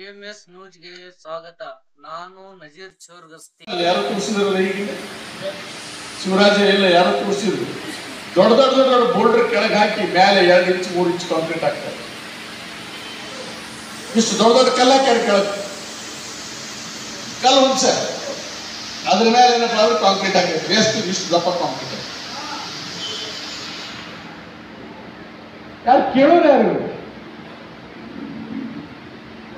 PMS ನ್ಯೂಸ್ಗೆ ಸ್ವಾಗತ. ನಾನು ನಜೀರ್ ಚೋರ್ಗಸ್ತಿ. ಯಾರು ತೋರಿಸಿದ್ರಲ್ಲ ಈಗಿನ ಶಿವರಾಜ ಎಲ್ಲ ಯಾರು ತೋರಿಸಿದ್ರು. ದೊಡ್ಡ ದೊಡ್ಡ ದೊಡ್ಡ ಬೋಲ್ಡರ್ ಕೆಳಗೆ ಹಾಕಿ ಮೇಲೆ 2 ಇಂಚ್ 3 ಇಂಚ್ ಕಾಂಕ್ರೀಟ್ ಹಾಕ್ತಾರೆ. ಇಷ್ಟು ದೊಡ್ಡ ದೊಡ್ಡ ಕಲ್ಲ ಕೆಳಗೆ ಕಲ್ಲು ಹುಂಚ ಅದ್ರ ಮೇಲೆ ಏನಪ್ಪ ಅಂದ್ರೆ ಕಾಂಕ್ರೀಟ್ ಹಾಕಿರ್ತಾರೆ. ಇಷ್ಟು ದಪ್ಪ ಕಾಂಕ್ರೀಟ್ ಯಾರು ಕೇಳೋರು ಯಾರು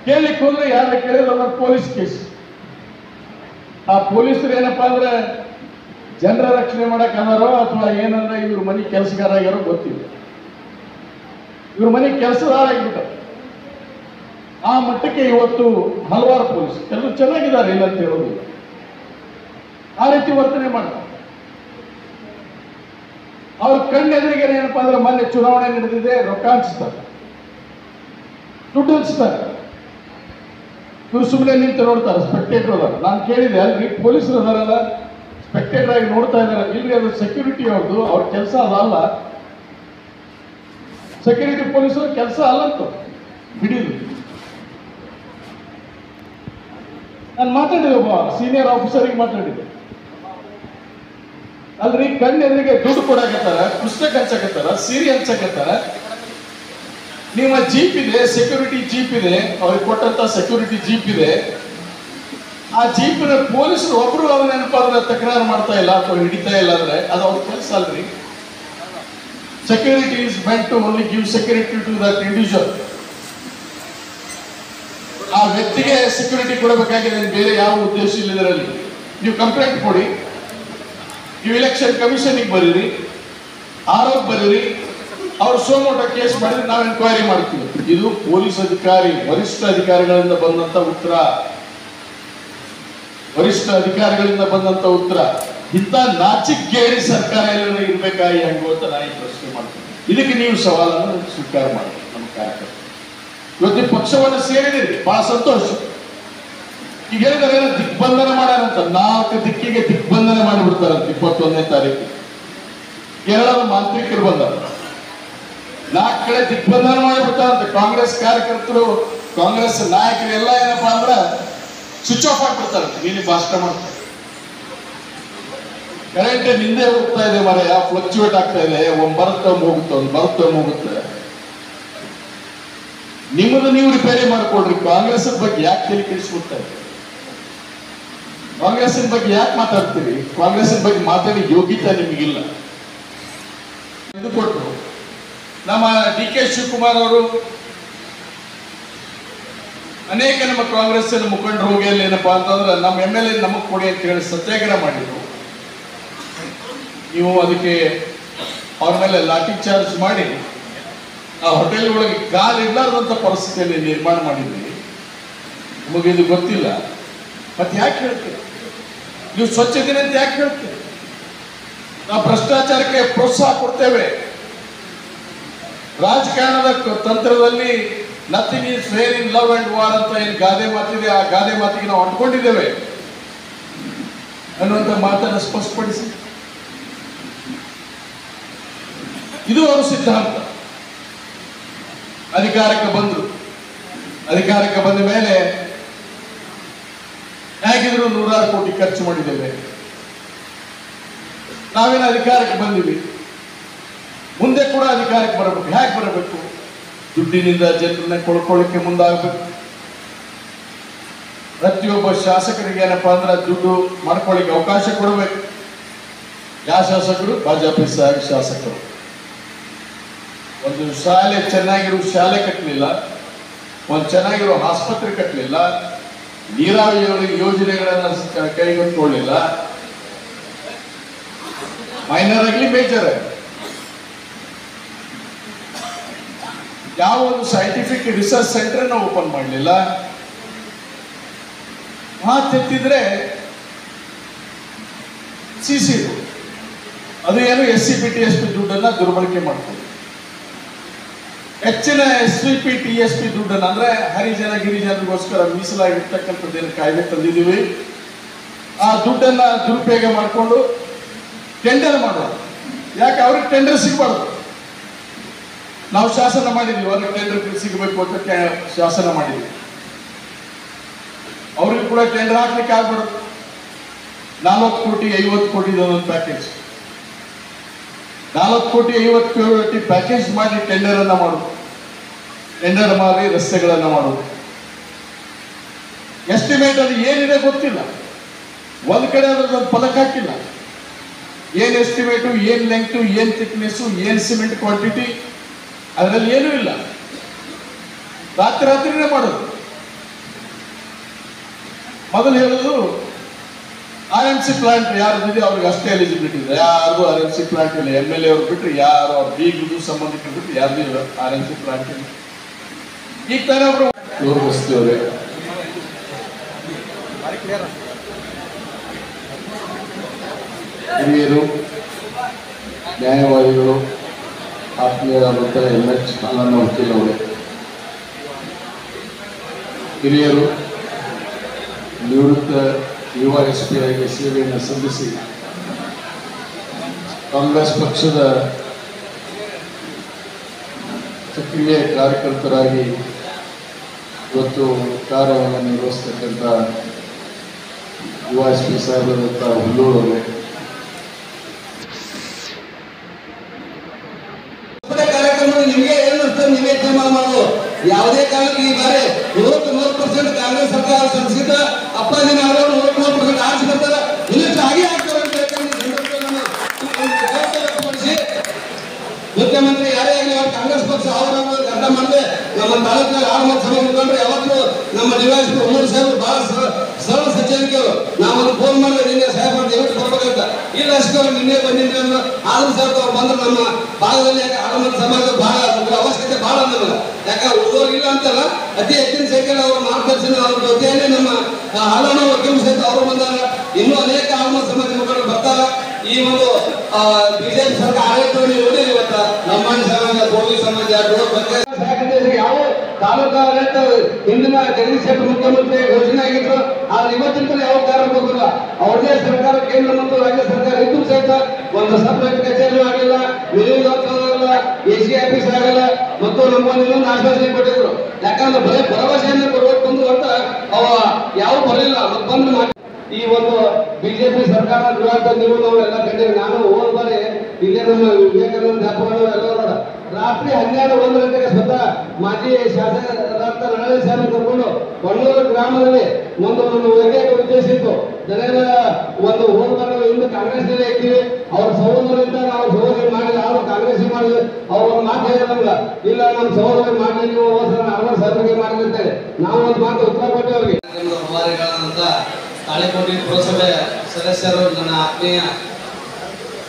ಕೇಳಲಿಕ್ಕೆ ಹೋದ್ರೆ ಯಾರು ಕೇಳಿದ್ರೆ ಪೊಲೀಸ್ ಕೇಸ್. ಆ ಪೊಲೀಸರು ಏನಪ್ಪಾ ಅಂದ್ರೆ ಜನರ ರಕ್ಷಣೆ ಮಾಡಕ್ ಅನ್ನಾರೋ ಅಥವಾ ಏನಂದ್ರೆ ಇವ್ರ ಮನೆ ಕೆಲಸಗಾರ ಆಗ್ಯಾರೋ ಗೊತ್ತಿಲ್ಲ. ಇವ್ರ ಮನೆ ಕೆಲಸದಾರ ಆಗಿಬಿಟ್ಟ. ಆ ಮಟ್ಟಕ್ಕೆ ಇವತ್ತು ಹಲವಾರು ಪೊಲೀಸ್ ಎಲ್ಲರೂ ಚೆನ್ನಾಗಿದ್ದಾರೆ ಇಲ್ಲ ಅಂತ ಹೇಳೋದಿಲ್ಲ, ಆ ರೀತಿ ವರ್ತನೆ ಮಾಡ್ತಾರೆ. ಅವ್ರ ಕಣ್ಣೆದುರಿಗೆ ಏನಪ್ಪಾ ಅಂದ್ರೆ ಮೊನ್ನೆ ಚುನಾವಣೆ ನಡೆದಿದೆ, ರೊಕ್ಕ ಹಂಚ್ತಾರೆ, ದುಡ್ಡು ಹಂಚ್ತಾರೆ. ಇವ್ರು ಸುಮ್ಮನೆ ನಿಂತು ನೋಡ್ತಾರೆ, ಸ್ಪೆಕ್ಟೇಟರ್ ಅದಾರ. ನಾನು ಕೇಳಿದೆ, ಅಲ್ರಿ ಪೊಲೀಸರು ಅದಾರಲ್ಲ ಸ್ಪೆಕ್ಟೇಟರ್ ಆಗಿ ನೋಡ್ತಾ ಇದಾರೆ. ಇಲ್ರಿ ಅದು ಸೆಕ್ಯೂರಿಟಿ ಅವ್ರದ್ದು, ಅವ್ರ ಕೆಲಸ ಅದಲ್ಲ, ಸೆಕ್ಯೂರಿಟಿ ಪೊಲೀಸರು ಕೆಲಸ ಅಲ್ಲಂತ ಬಿಡಿದು. ನಾನು ಮಾತಾಡಿದೆ, ಒಬ್ಬ ಸೀನಿಯರ್ ಆಫೀಸರ್ಗೆ ಮಾತಾಡಿದೆ. ಅಲ್ರಿ ಕಣ್ಣೆದುರಿಗೆ ದುಡ್ಡು ಕೊಡಕತ್ತಾರ, ಪುಸ್ತಕ ಹಂಚಕತ್ತಾರ, ಸೀರೆ ಹಂಚಕತ್ತಾರ. ನಿಮ್ಮ ಜೀಪ್ ಇದೆ, ಸೆಕ್ಯೂರಿಟಿ ಜೀಪ್ ಇದೆ, ಅವ್ರಿಗೆ ಕೊಟ್ಟಂತ ಸೆಕ್ಯೂರಿಟಿ ಜೀಪ್ ಇದೆ. ಆ ಜೀಪಿನ ಪೊಲೀಸರು ಒಬ್ರು ಅವನೇನಪ್ಪ ಅಂದ್ರೆ ತಕರಾರು ಮಾಡ್ತಾ ಇಲ್ಲ ಅಥವಾ ಹಿಡಿತಾ ಇಲ್ಲ ಅಂದ್ರೆ ಅದು ಅವ್ರ ಕೆಲಸ ಅಲ್ರಿ. Security is meant to only give security to that individual. ಆ ವ್ಯಕ್ತಿಗೆ ಸೆಕ್ಯೂರಿಟಿ ಕೊಡಬೇಕಾಗಿದೆ, ಬೇರೆ ಯಾವ ಉದ್ದೇಶ ಇಲ್ಲ ಇದರಲ್ಲಿ. ನೀವು ಕಂಪ್ಲೇಂಟ್ ಕೊಡಿ, ನೀವು ಇಲೆಕ್ಷನ್ ಕಮಿಷನ್ಗೆ ಬರೀರಿ, ಆರೋಪ ಬರೀರಿ, ಅವ್ರು ಸೋಮೋಟ ಕೇಸ್ ಮಾಡಿದ್ರೆ ನಾವು ಎನ್ಕ್ವೈರಿ ಮಾಡ್ತೀವಿ. ಇದು ಪೊಲೀಸ್ ಅಧಿಕಾರಿ, ವರಿಷ್ಠ ಅಧಿಕಾರಿಗಳಿಂದ ಬಂದಂತ ಉತ್ತರ, ವರಿಷ್ಠ ಅಧಿಕಾರಿಗಳಿಂದ ಬಂದಂತ ಉತ್ತರ. ಇಂಥ ನಾಚಿಕೆಗೇಡಿ ಸರ್ಕಾರ ಎಲ್ಲ ಇರ್ಬೇಕಾಗಿ ಹೆಂಗು ಅಂತ ನಾನು ಪ್ರಶ್ನೆ ಮಾಡ್ತೀನಿ. ಇದಕ್ಕೆ ನೀವು ಸವಾಲನ್ನು ಸ್ವೀಕಾರ ಮಾಡಿ. ನಮ್ಮ ಕಾರ್ಯಕರ್ತರು ಇವತ್ತು ಪಕ್ಷವನ್ನು ಸೇರಿದಿರಿ, ಬಹಳ ಸಂತೋಷ. ಈಗ ಹೇಳಿದರೆ ದಿಗ್ಬಂಧನ ಮಾಡ್ಯಾರಂತ, 4 ದಿಕ್ಕಿಗೆ ದಿಗ್ಬಂಧನ ಮಾಡಿಬಿಡ್ತಾರಂತ 21ನೇ ತಾರೀಕು. ಕೇರಳದ ಮಾಂತ್ರಿಕರು ಬಂದಾರ, 4 ಕಡೆ ದಿಗ್ಬಂಧನ ಮಾಡಿಬಿಡ್ತಾರಂತೆ. ಕಾಂಗ್ರೆಸ್ ಕಾರ್ಯಕರ್ತರು, ಕಾಂಗ್ರೆಸ್ ನಾಯಕರು ಎಲ್ಲ ಏನಪ್ಪಾ ಅಂದ್ರೆ ಸ್ವಿಚ್ ಆಫ್ ಆಗ್ಬಿಡ್ತಾರಂತೆ. ನೀನು ಭಾಷಣ ಮಾಡ್ತಾರೆ, ಕರೆಂಟ್ ನಿಂದೆ ಹೋಗ್ತಾ ಇದೆ ಮರೆಯ, ಫ್ಲಕ್ಚುಯೇಟ್ ಆಗ್ತಾ ಇದೆ, ಒಂದು ಬರುತ್ತೆ ಒಂದು ಹೋಗುತ್ತೆ, ಒಂದು ಬರುತ್ತೆ ಒಂದು ಹೋಗುತ್ತೆ. ನಿಮ್ಮದು ನೀವು ರಿಪೇರಿ ಮಾಡ್ಕೊಡ್ರಿ. ಕಾಂಗ್ರೆಸ್ ಬಗ್ಗೆ ಯಾಕೆ ತಲೆ ಕೆಡಿಸ್ಬಿಡ್ತಾರೆ? ಕಾಂಗ್ರೆಸ್ಸಿನ ಬಗ್ಗೆ ಯಾಕೆ ಮಾತಾಡ್ತೀರಿ? ಕಾಂಗ್ರೆಸ್ಸಿನ ಬಗ್ಗೆ ಮಾತಾಡಿ ಯೋಗ್ಯತೆ ನಿಮಗಿಲ್ಲ. ಇದು ಕೊಟ್ಟರು ನಮ್ಮ DK ಶಿವಕುಮಾರ್ ಅವರು, ಅನೇಕ ನಮ್ಮ ಕಾಂಗ್ರೆಸ್ಸಿನ ಮುಖಂಡರು ಹೋಗಿ ಅಲ್ಲಿ ಏನಪ್ಪಾ ಅಂತಂದ್ರೆ ನಮ್ಮ MLA ನಮಗ್ ಕೊಡಿ ಅಂತ ಹೇಳಿ ಸತ್ಯಾಗ್ರಹ ಮಾಡಿದ್ರು. ನೀವು ಅದಕ್ಕೆ ಅವ್ರ ಮೇಲೆ ಲಾಠಿ ಚಾರ್ಜ್ ಮಾಡಿ ಆ ಹೋಟೆಲ್ ಒಳಗೆ ಕಾಲು ಇಡ್ಲಾರ್ದಂತ ಪರಿಸ್ಥಿತಿಯಲ್ಲಿ ನಿರ್ಮಾಣ ಮಾಡಿದ್ರಿ. ನಿಮಗೆ ಇದು ಗೊತ್ತಿಲ್ಲ, ಮತ್ತೆ ಯಾಕೆ ಹೇಳ್ತೀರಿ? ನೀವು ಸ್ವಚ್ಛತೆ ಅಂತ ಯಾಕೆ ಹೇಳ್ತೀರಿ? ನಾವು ಭ್ರಷ್ಟಾಚಾರಕ್ಕೆ ಪ್ರೋತ್ಸಾಹ ಕೊಡ್ತೇವೆ. ರಾಜಕಾರಣದ ತಂತ್ರದಲ್ಲಿ nothing is fair in love and war ಅಂತ ಏನು ಗಾದೆ ಮಾತಿದೆ, ಆ ಗಾದೆ ಮಾತಿಗೆ ನಾವು ಅಂಟ್ಕೊಂಡಿದ್ದೇವೆ ಅನ್ನುವಂಥ ಮಾತನ್ನು ಸ್ಪಷ್ಟಪಡಿಸಿ. ಇದು ಅವರ ಸಿದ್ಧಾಂತ. ಅಧಿಕಾರಕ್ಕೆ ಬಂದರು, ಅಧಿಕಾರಕ್ಕೆ ಬಂದ ಮೇಲೆ ಹೇಗಿದ್ರು 100 ಕೋಟಿ ಖರ್ಚು ಮಾಡಿದ್ದೇವೆ. ನಾವೇನು ಅಧಿಕಾರಕ್ಕೆ ಬಂದಿವಿ, ಮುಂದೆ ಕೂಡ ಅಧಿಕಾರಕ್ಕೆ ಬರಬೇಕು. ಹೇಗೆ ಬರಬೇಕು? ದುಡ್ಡಿನಿಂದ ಜನರನ್ನ ಕೊಡ್ಕೊಳ್ಳಿಕ್ಕೆ ಮುಂದಾಗಬೇಕು. ಪ್ರತಿಯೊಬ್ಬ ಶಾಸಕರಿಗೆ ಏನಪ್ಪಾ ಅಂದ್ರೆ ದುಡ್ಡು ಮಾಡ್ಕೊಳ್ಳಿಕ್ಕೆ ಅವಕಾಶ ಕೊಡಬೇಕು. ಯಾವ ಶಾಸಕರು? ಭಾಜಪ ಶಾಸಕರು. ಒಂದು ಶಾಲೆ ಚೆನ್ನಾಗಿರೋ ಶಾಲೆ ಕಟ್ಟಲಿಲ್ಲ, ಒಂದು ಚೆನ್ನಾಗಿರೋ ಆಸ್ಪತ್ರೆ ಕಟ್ಟಲಿಲ್ಲ, ನೀರಾವರಿ ಯೋಜನೆಗಳನ್ನ ಕೈಗೊಳ್ಳಿಲ್ಲ. ಮೈನರ್ ಆಗಲಿ ಮೇಜರ್ ಆಗಲಿ ಯಾವ ಒಂದು ಸೈಂಟಿಫಿಕ್ ರಿಸರ್ಚ್ ಸೆಂಟರ್ ನ ಓಪನ್ ಮಾಡಲಿಲ್ಲ. ಮಾತೆತ್ತಿದ್ರೆ CC ರೋಡ್, ಅದು ಏನು SCP TSP ದುಡ್ಡನ್ನ ದುರ್ಬಳಕೆ ಮಾಡ್ತಾರೆ. ಹೆಚ್ಚಿನ SVP TSP ದುಡ್ಡನ್ನ ಅಂದ್ರೆ ಹರಿಜನ ಗಿರಿಜನರಿಗೋಸ್ಕರ ಮೀಸಲಾಗಿರ್ತಕ್ಕಂಥದ್ದೇನು ಕಾಯ್ದೆ ತಂದಿದ್ದೀವಿ. ಆ ದುಡ್ಡನ್ನ ದುರುಪಯೋಗ ಮಾಡಿಕೊಂಡು ಟೆಂಡರ್ ಮಾಡೋದು. ಯಾಕೆ? ಅವ್ರಿಗೆ ಟೆಂಡರ್ ಸಿಗಬಾರ್ದು. ನಾವು ಶಾಸನ ಮಾಡಿದ್ವಿ, ಅವ್ರಿಗೆ ಟೆಂಡರ್ ಸಿಗಬೇಕು ಅಂತ ಶಾಸನ ಮಾಡಿದ್ವಿ. ಅವ್ರಿಗೆ ಕೂಡ ಟೆಂಡರ್ ಹಾಕ್ಲಿಕ್ಕೆ ಆಗ್ಬಿಡುತ್ತೆ. 40 ಕೋಟಿ 50 ಕೋಟಿ ಒಂದು ಪ್ಯಾಕೇಜ್, 40 ಕೋಟಿ 50 ಕೋಟಿ ಪ್ಯಾಕೇಜ್ ಮಾಡಿ ಟೆಂಡರ್ ಅನ್ನ ಮಾಡೋದು, ಟೆಂಡರ್ ಮಾಡಿ ರಸ್ತೆಗಳನ್ನ ಮಾಡೋದು. ಎಸ್ಟಿಮೇಟ್ ಅದು ಏನಿದೆ ಗೊತ್ತಿಲ್ಲ, ಒಂದ್ ಕಡೆ ಅದ್ರದ್ದು ಫಲಕ ಹಾಕಿಲ್ಲ. ಏನ್ ಎಸ್ಟಿಮೇಟು, ಏನ್ ಲೆಂಗ್ತು, ಏನ್ ಥಿಕ್ನೆಸ್, ಏನ್ ಸಿಮೆಂಟ್ ಕ್ವಾಂಟಿಟಿ, ಅದರಲ್ಲಿ ಏನೂ ಇಲ್ಲ. ರಾತ್ರಿನೇ ಮಾಡೋದು. ಮೊದಲು ಹೇಳೋದು RMC ಪ್ಲಾಂಟ್ ಯಾರ್ದಿದೆ ಅವ್ರಿಗೆ ಅಷ್ಟೇ ಎಲಿಜಿಬಿಲಿಟಿ ಇದೆ, ಯಾರಿಗೂ RMC ಪ್ಲಾಂಟ್ ಇಲ್ಲ. MLA ಅವ್ರು ಬಿಟ್ರೆ ಯಾರು ಅವ್ರ ಬೀಗದು ಸಂಬಂಧಿಕರು ಬಿಟ್ಟು ಯಾರ್ದು ಇಲ್ಲ RMC ಪ್ಲಾಂಟ್ ಇಲ್ಲ. ಈಗ ತಾನೇ ಅವರು ಇವರು ಬಸ್ತಿಯವ್ರೆ, ಹಿರಿಯರು, ನ್ಯಾಯವಾದಿಗಳು, ಆತ್ಮೀಯರಾದಂತಹ MH ಮಲ್ಲಣ್ಣ ವಕೀಲ್ ಅವರೇ, ಹಿರಿಯರು, ನಿವೃತ್ತ ಯುವ SP ಆಗಿ ಸೇವೆಯನ್ನು ಸಲ್ಲಿಸಿ ಕಾಂಗ್ರೆಸ್ ಪಕ್ಷದ ಸಕ್ರಿಯ ಕಾರ್ಯಕರ್ತರಾಗಿ ಇವತ್ತು ಕಾರ್ಯವನ್ನು ನಿರ್ವಹಿಸ್ತಕ್ಕಂಥ ಯುವ SP ಸಾಹೇಬರಾದಂಥ ಹುಲ್ಲೂರವರೇ, ನಿಮಗೆ ಏನು ನೀವೇ ತೀರ್ಮಾನ ಮಾಡೋದು. ಯಾವುದೇ ಕಾರಣಕ್ಕೆ ಈ ಬಾರಿ 100% ಕಾಂಗ್ರೆಸ್ ಸರ್ಕಾರ ಸಂಸ್ಕೃತ ಅಪ್ಪಾಜಿ ಅವರು 100% ಆರಿಸಿ ಬರ್ತಾರೆ, ಇನ್ನಷ್ಟು ಹಾಗೆ ಆಗ್ತಾರೆ ಅಂತ ಮುಖ್ಯಮಂತ್ರಿ ಯಾರೇ ಆಗಲಿ ಅವ್ರು ಕಾಂಗ್ರೆಸ್ ಪಕ್ಷ ಅವರನ್ನು ಅರ್ಥ ಮಾಡದೆ ನಮ್ಮ ತಾಲೂಕಿನ ಆಳ್ಮತ್ ಸಭೆ ಮುಖಂಡ್ರೆ ಯಾವತ್ತೂ ನಮ್ಮ ಡಿವೈಸ್ ಉಮ್ಮರ್ ಸಾಹೇಬ್ ಬಹಳ ಸರಳ ಸಜ್ಜನಿಕೆ. ನಾವೊಂದು ಫೋನ್ ಮಾಡಿದ್ರೆ ನಿನ್ನೆ ಸಾಹೇಬ್ ದಯವಿಟ್ಟು ಬರ್ಬೇಕಂತ, ಇಲ್ಲ ಅಷ್ಟು ನಿನ್ನೆ ಬಂದಿದ್ವಿ ಅಂದ್ರೆ ಆದ್ರೂ ಸಾಹೇಬ್ ಅವ್ರು ಬಂದ್ರೆ ನಮ್ಮ ಭಾಗದಲ್ಲಿ ಯಾಕೆ ಆಳ್ಮತ್ ಸಮಾಜ ಬಹಳ ಅವಶ್ಯಕತೆ ಬಹಳ ನಮಗೆ. ಯಾಕಂದ್ರೆ ಉಳಿದವ್ರು ಇಲ್ಲ ಅಂತಲ್ಲ, ಅತಿ ಹೆಚ್ಚಿನ ಸಂಖ್ಯೆಯಲ್ಲಿ ಅವರ ಮಾರ್ಗದರ್ಶನ ಅವ್ರ ಜೊತೆಯಲ್ಲಿ ನಮ್ಮ ಹಾಲನ ವಕೀಲ ಸಹಿತ ಅವರು ಬಂದಾಗ ಇನ್ನೂ ಅನೇಕ ಆಳ್ಮತ್ ಸಮಾಜ ಮುಖಂಡರು ಬರ್ತಾರ. ಈ ಒಂದು ಬಿಜೆಪಿ ಸರ್ಕಾರ ಆಡಳಿತವನ್ನು ನೋಡಿ ಇವತ್ತ ಲಂಬಾಣಿ ಸಮಾಜ, ಗೋವಿ ಸಮಾಜ, ಯಾವ ತಾಲೂಕು ಆಡಳಿತ ಹಿಂದಿನ ಜಗದೀಶ್ ಶೆಟ್ಟರ್ ಮುಖ್ಯಮಂತ್ರಿ ಘೋಷಣೆ ಆಗಿದ್ರು, ಆದ್ರೆ ಇವತ್ತಿನ ಯಾವ ಕಾರಣ ಹೋಗಿಲ್ಲ. ಅವ್ರದೇ ಸರ್ಕಾರ, ಕೇಂದ್ರ ಮತ್ತು ರಾಜ್ಯ ಸರ್ಕಾರ ಇದ್ದು ಸಹಿತ ಒಂದು ಸಪರೇಟ್ ಕಚೇರಿ ಆಗಲಿಲ್ಲ, ವಿರೋಧ AC ಆಫೀಸ್ ಆಗಲ್ಲ, ಮತ್ತು ನಮ್ಗೊಂದು ಇನ್ನೊಂದು ಆಶ್ವಾಸನೆ ಕೊಟ್ಟಿದ್ರು. ಯಾಕಂದ್ರೆ ಬರೀ ಭರವಸೆಯನ್ನು ಕೊಡಬೇಕು ಬಂದು ಅಂತ ಅವ ಯಾವ ಬರಲಿಲ್ಲ. ಮತ್ತೆ ಬಂದು ಈ ಒಂದು ಬಿಜೆಪಿ ಸರ್ಕಾರ ನೀವು ನಾವೆಲ್ಲ ಕಂಡಿವಿ. ನಾನು ಹೋದ ಬಾರಿ ಇಲ್ಲೇ ನಮ್ಮ ವಿವೇಕಾನಂದ ಜಾಪಗಳು ಎಲ್ಲರೂ ರಾತ್ರಿ 12-1 ಗಂಟೆಗೆ ಸ್ವತಃ ಮಾಜಿ ಶಾಸಕರಾದ ನಳಲೆ ಸಾಹೇಬ್ ಕರ್ಕೊಂಡು ಬಣ್ಣೂರು ಗ್ರಾಮದಲ್ಲಿ ಒಂದು ಏಕೈಕ ಉದ್ದೇಶ ಇತ್ತು. ಜನರ ಒಂದು ಹೋದ ಬಾರಿ ಇಂದು ಕಾಂಗ್ರೆಸ್ನಲ್ಲಿ ಇದ್ದೀವಿ, ಅವ್ರ ಸಹೋದರರಿಂದ ನಾವು ಸಹೋದರಿ ಮಾಡಿದ ಅವರು ಕಾಂಗ್ರೆಸ್ ಮಾಡಿದ್ರೆ ಅವ್ರ ಒಂದು ಮಾತು ಹೇಳಿದ್ರೆ ನಮ್ಗೆ, ಇಲ್ಲ ನಮ್ಮ ಸಹೋದರಿ ಮಾಡಲಿ, ನೀವು ಅರವತ್ತು ಸಾವಿರಕ್ಕೆ ಮಾಡಿ ಅಂತೇಳಿ ನಾವು ಒಂದು ಮಾತು ಉತ್ತರ ಕೊಟ್ಟೆ ಅವ್ರಿಗೆ. ತಾಳಿಕೋಟೆ ಪುರಸಭೆ ಸದಸ್ಯರು, ನನ್ನ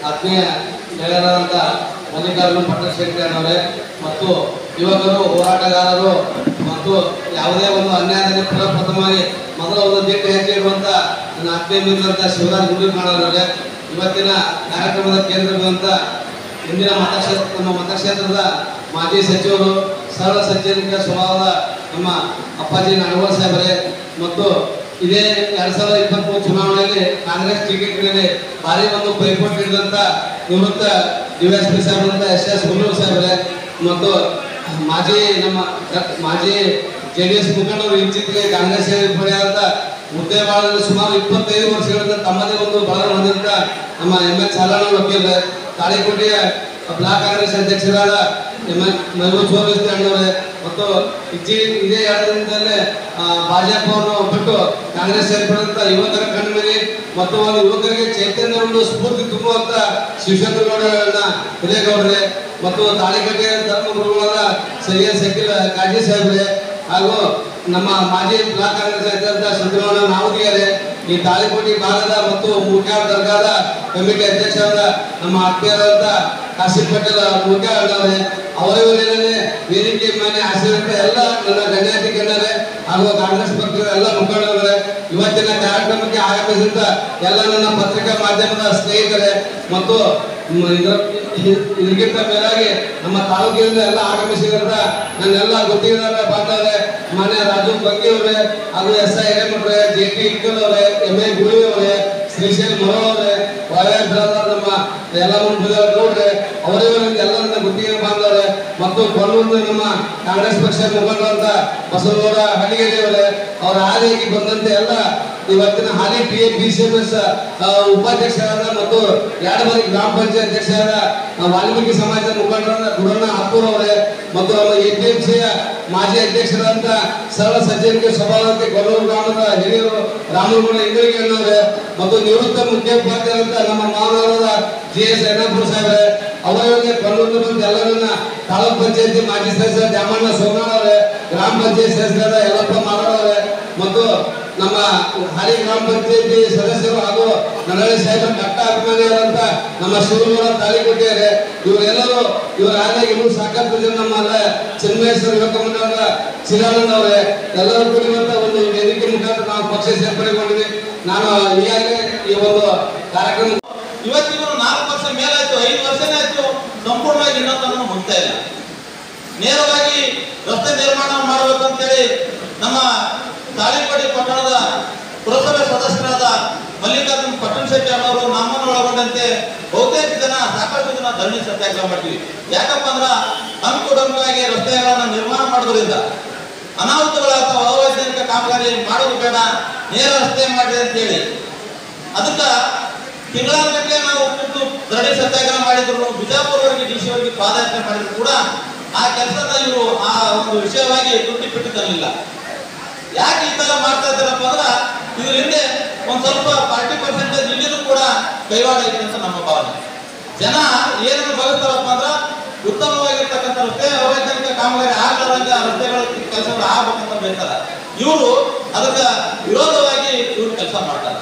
ಆತ್ಮೀಯ ಗೆಳೆಯರಾದಂಥ ಮಲ್ಲಿಕಾರ್ಜುನ ಪಟ್ಟಣಶೆಟ್ಟಿ ಅವರೇ, ಮತ್ತು ಯುವಕರು, ಹೋರಾಟಗಾರರು, ಮತ್ತು ಯಾವುದೇ ಒಂದು ಅನ್ಯಾಯದಲ್ಲಿ ಪ್ರಥಮವಾಗಿ ಮೊದಲ ಒಂದು ದಿಟ್ಟ ಹೆಜ್ಜೆ ಇರುವಂಥ ನನ್ನ ಆತ್ಮೀಯ ಮಿತ್ರರಂಥ ಶಿವರಾಜ್ ಗುಂಡೂರ್ನಾಳವರೇ, ಇವತ್ತಿನ ಕಾರ್ಯಕ್ರಮದ ಕೇಂದ್ರದಂಥ ಇಂದಿನ ನಮ್ಮ ಮತಕ್ಷೇತ್ರದ ಮಾಜಿ ಸಚಿವರು, ಸರಳ ಸಜ್ಜನಿಕ ಸ್ವಭಾವದ ನಮ್ಮ ಅಪ್ಪಾಜಿ ನಡವರ್ ಸಾಹೇಬರೇ, ಮತ್ತು ಇದೇ 2023 ಚುನಾವಣೆಯಲ್ಲಿ ಕಾಂಗ್ರೆಸ್ ಟಿಕೆಟ್ ಮೇಲೆ ಭಾರಿ ಒಂದು ಪೈಪೋಟಿ ಹಿಡಿದಂತ ನಿವೃತ್ತ DSP ಸಾಹೇಬರಂತ SS ಹುಲ್ಲೂರು ಸಾಹೇಬರೇ, ಮತ್ತು ಮಾಜಿ JDS ಮುಖಂಡರು ಇತ್ತೀಚೆಗೆ ಕಾಂಗ್ರೆಸ್ ಸೇರ್ಪಡೆಯಾದಂತ ಹುದ್ದೆಗಳಲ್ಲಿ ಸುಮಾರು 25 ವರ್ಷಗಳಿಂದ ತಮ್ಮದೇ ಒಂದು ಬಳಗ ಹೊಂದಿದಂತ ನಮ್ಮ MH ಹಾಲಣ್ಣ ವಕೀಲರೇ, ತಾಳಿಕೋಟೆಯ ಬ್ಲಾಕ್ ಕಾಂಗ್ರೆಸ್ ಅಧ್ಯಕ್ಷರಾದ ಮಹಬೂಬ್ ಅಣ್ಣವರೇ, ಮತ್ತು ಇದೇ 2 ದಿನದಲ್ಲೇ ಭಾಜಪವನ್ನು ಬಿಟ್ಟು ಕಾಂಗ್ರೆಸ್ ಸೇರ್ಪಡೆದಂತ ಯುವಕರ ಕಣ್ಮರಿ ಮತ್ತು ಒಂದು ಯುವಕರಿಗೆ ಚೈತನ್ಯವನ್ನು ಸ್ಫೂರ್ತಿ ತುಂಬುವಂತ ಶಿವಶಂಕರಗೌಡರನ್ನ ಹಿರೇಗೌಡರೇ, ಮತ್ತು ತಾಳಿಕಟ್ಟೆಯ ಧರ್ಮಗುರುಗಳಾದ ಸೈಯದ್ ಶಕೀಲ್ ಕಾಜಿ ಸಾಹೇಬ್ರೆ, ಹಾಗೂ ನಮ್ಮ ಮಾಜಿ ಬ್ಲಾಕ್ ಕಾಂಗ್ರೆಸ್ ಅಧ್ಯಕ್ಷ ಸಂತೋಣ ನಾವುದಿಯರೇ, ಈ ತಾಳಿಕೋಟೆ ಭಾಗದ ಮತ್ತು ಮುಖ್ಯಾಳ ದರ್ಗಾದ ಕಮಿಟಿ ಅಧ್ಯಕ್ಷರಾದ ನಮ್ಮ ಆತ್ಮೀಯರಾದಂಥ ಕಾಸಿಂ ಪಟೇಲ್ ಮುಖ್ಯರೇ, ಅವರಿವರೇನೇ ವೇದಿಕೆ ಮೇಲೆ ಆಶೀರ್ವಾದ ಎಲ್ಲ ನನ್ನ ಗಣ್ಯಾತಿ ಗಣ್ಯರೇ ಹಾಗೂ ಕಾಂಗ್ರೆಸ್ ಪಕ್ಷದ ಎಲ್ಲ ಮುಖಂಡರೇ, ಇವತ್ತಿನ ಕಾರ್ಯಕ್ರಮಕ್ಕೆ ಆಗಮಿಸಿದ ಎಲ್ಲ ನನ್ನ ಪತ್ರಿಕಾ ಮಾಧ್ಯಮದ ಸ್ನೇಹಿತರೇ, ಮತ್ತು ಇದಕ್ಕಿಂತ ಮೇಲಾಗಿ ನಮ್ಮ ತಾಲೂಕಿನಿಂದ ಎಲ್ಲ ಆಗಮಿಸಿದ ನನ್ನೆಲ್ಲ ಗುತ್ತಿಗೆದಾರ ಬಾಂಧವರೇ, ಮಾನ್ಯ ರಾಜು ಬಂಗಿ ಅವರೇ, ಹಾಗೂ SI ಹಿರೇಮಠರೇ, JP ಇಕ್ಕಲ್ ಅವರೇ, MA ಗುಳಿ ಅವರೇ, ಶ್ರೀಶೈಲ್ ಮರೋ ಅವರೇ, ನಮ್ಮ ಎಲ್ಲ ಗೌಡ್ರೆ, ಅವರಿವರಿಂದ ಎಲ್ಲ ನನ್ನ ಗುತ್ತಿಗೆ ಬಾಂಧವರೇ, ಮತ್ತು ಕೆಲವೊಂದು ನಮ್ಮ ಕಾಂಗ್ರೆಸ್ ಪಕ್ಷದ ಮುಖಂಡರಂತ ಬಸವಗೌಡ ಹಳ್ಳಿಗೇರಿ ಅವರೇ ಅವರ ಹಾದಿಯಾಗಿ ಬಂದಂತೆ ಎಲ್ಲ ಇವತ್ತಿನ ಹಾಲಿ PCMS ಉಪಾಧ್ಯಕ್ಷರಾದ ಮತ್ತು ಯಾಡಮರಿ ಗ್ರಾಮ ಪಂಚಾಯತ್ ಅಧ್ಯಕ್ಷರಾದ ವಾಲ್ಮೀಕಿ ಸಮಾಜದ ಮುಖಂಡರಾದ ಗುರಣ್ಣ ಹತ್ತೂರ್ ಅವರೇ ಮತ್ತು ನಮ್ಮ APMCಯ ಮಾಜಿ ಅಧ್ಯಕ್ಷರಾದಂತ ಸರಳ ಸಜ್ಜನಿಕೆ ಸಭಾವಂತೆ ಕೊಲ್ಲೂರು ಗ್ರಾಮದ ಹಿರಿಯರು ರಾಮನಗೌಡ ಇಂದ್ರಗಿ ಅಣ್ಣವರೇ ಮತ್ತು ನಿವೃತ್ತ ಮುಖ್ಯೋಪಾಧ್ಯಾಯರಂತ ನಮ್ಮ ಮಾವನವರಾದ GS ಯಣ್ಣಪುರ ಸಾಹೇಬ್ರೆ ಅವರಿಗೆ ಕೊಲ್ಲೂರು ಬಂದು ಎಲ್ಲರನ್ನ ತಾಲೂಕ್ ಪಂಚಾಯತಿ ಮಾಜಿ ಸದಸ್ಯ ದ್ಯಾಮಣ್ಣ ಸೋಮಣ್ಣ ಅವರೇ ಗ್ರಾಮ ಪಂಚಾಯತ್ ಸದಸ್ಯರಾದ ಯಲ್ಲಪ್ಪ ಮಾರವರೇ ಮತ್ತು ನಮ್ಮ ಹಾಲಿ ಗ್ರಾಮ ಪಂಚಾಯತಿ ಸದಸ್ಯರು ಹಾಗೂ ನನ್ನಳ್ಳಿ ಸಾಹೇಬರ ಕಟ್ಟ ಅಭಿಮಾನಿಯಾದಂತ ನಮ್ಮ ಶಿವಗೌಡ ತಾಳಿಕೋಟೆಯವರೇ ಇವರೆಲ್ಲರೂ ಇವರ ಹಾದಿಯಾಗಿ ಇನ್ನೂ ಸಾಕಷ್ಟು ಜನ ನಮ್ಮ ಚಿನ್ಮಯೇಶ್ವರ ಯುವಕ ಮಂಡಳದ ಚಿರಾನಂದ್ ಅವರೇ ಎಲ್ಲರೂ ಕೂಡಿರುವಂತ ಒಂದು ವೇದಿಕೆ ಮುಖಾಂತರ ನಾವು ಪಕ್ಷ ಸೇರ್ಪಡೆಗೊಂಡಿವಿ. ನಾನು ಈಗಾಗಲೇ ಈ ಒಂದು ಕಾರ್ಯಕ್ರಮ ಇವತ್ತಿಗೂ 4 ವರ್ಷ ಮೇಲಾಯ್ತು, 5 ವರ್ಷನೇ ಆಯ್ತು, ಸಂಪೂರ್ಣವಾಗಿ ಇನ್ನೊಂದನ್ನು ಮುಗ್ತಾ ಇಲ್ಲ. ನೇರವಾಗಿ ರಸ್ತೆ ನಿರ್ಮಾಣ ಮಾಡಬೇಕಂತೇಳಿ ನಮ್ಮ ತಾಳಿಕೋಟೆ ಪಟ್ಟಣದ ಪುರಸಭೆ ಸದಸ್ಯರಾದ ಮಲ್ಲಿಕಾರ್ಜುನ್ ಪಟ್ಟಣ ಶೆಟ್ಟಿ ಅವರು ನಮ್ಮನ್ನು ಒಳಗೊಂಡಂತೆ ಬಹುತೇಕ ಜನ ಸಾಕಷ್ಟು ಜನ ಧರಣಿ ಸತ್ಯಾಗ್ರಹ ಮಾಡ್ತೀವಿ. ಯಾಕಪ್ಪ ಅಂದ್ರ ಹಂಕುಡಂಕಾಗಿ ರಸ್ತೆಗಳನ್ನ ನಿರ್ಮಾಣ ಮಾಡೋದ್ರಿಂದ ಅನಾಹುತಗಳ ಅಥವಾ ಅವೈಜ್ಞಾನಿಕ ಕಾಮಗಾರಿ ಮಾಡೋದು ಬೇಡ, ನೇರ ರಸ್ತೆ ಮಾಡಿ ಅಂತ ಹೇಳಿ ಅದಕ್ಕ ತಿಂಗಳಾಗಲೇ ನಾವು ಕೂತು ಧರಣಿ ಸತ್ಯಾಗ್ರಹ ಮಾಡಿದ್ರು. ಬಿಜಾಪುರವರೆಗೆ DC ಅವರಿಗೆ ಪಾದಯಾತ್ರೆ ಮಾಡಿದ್ರು ಕೂಡ ಆ ಕೆಲಸದ ಇವರು ಆ ಒಂದು ವಿಷಯವಾಗಿ ತುಟ್ಟಿಪಿಟ್ಟು ತರಲಿಲ್ಲ. ಯಾಕೆ ಈ ತರ ಮಾಡ್ತಾ ಇದ್ದಾರಪ್ಪ ಅಂದ್ರ ಇದ್ರ ಹಿಂದೆ ಒಂದ್ ಸ್ವಲ್ಪ 40% ಇಲ್ಲಿನೂ ಕೂಡ ಕೈವಾಡ ಐತೆ ಅಂತ ನಮ್ಮ ಭಾವನೆ. ಜನ ಏನನ್ನು ಬಯಸ್ತಾರಪ್ಪ ಅಂದ್ರ ಉತ್ತಮವಾಗಿರ್ತಕ್ಕಂಥ ರಸ್ತೆ, ಅವೈಜ್ಞಾನಿಕ ಕಾಮಗಾರಿ ಆಗಲಾರಂಗ ರಸ್ತೆಗಳ ಕೆಲಸಗಳು ಆಗ್ಬೇಕಂತ ಬಯಸ್ತಾರ. ಇವರು ಅದಕ್ಕೆ ವಿರೋಧವಾಗಿ ಇವ್ರು ಕೆಲಸ ಮಾಡ್ತಾರೆ.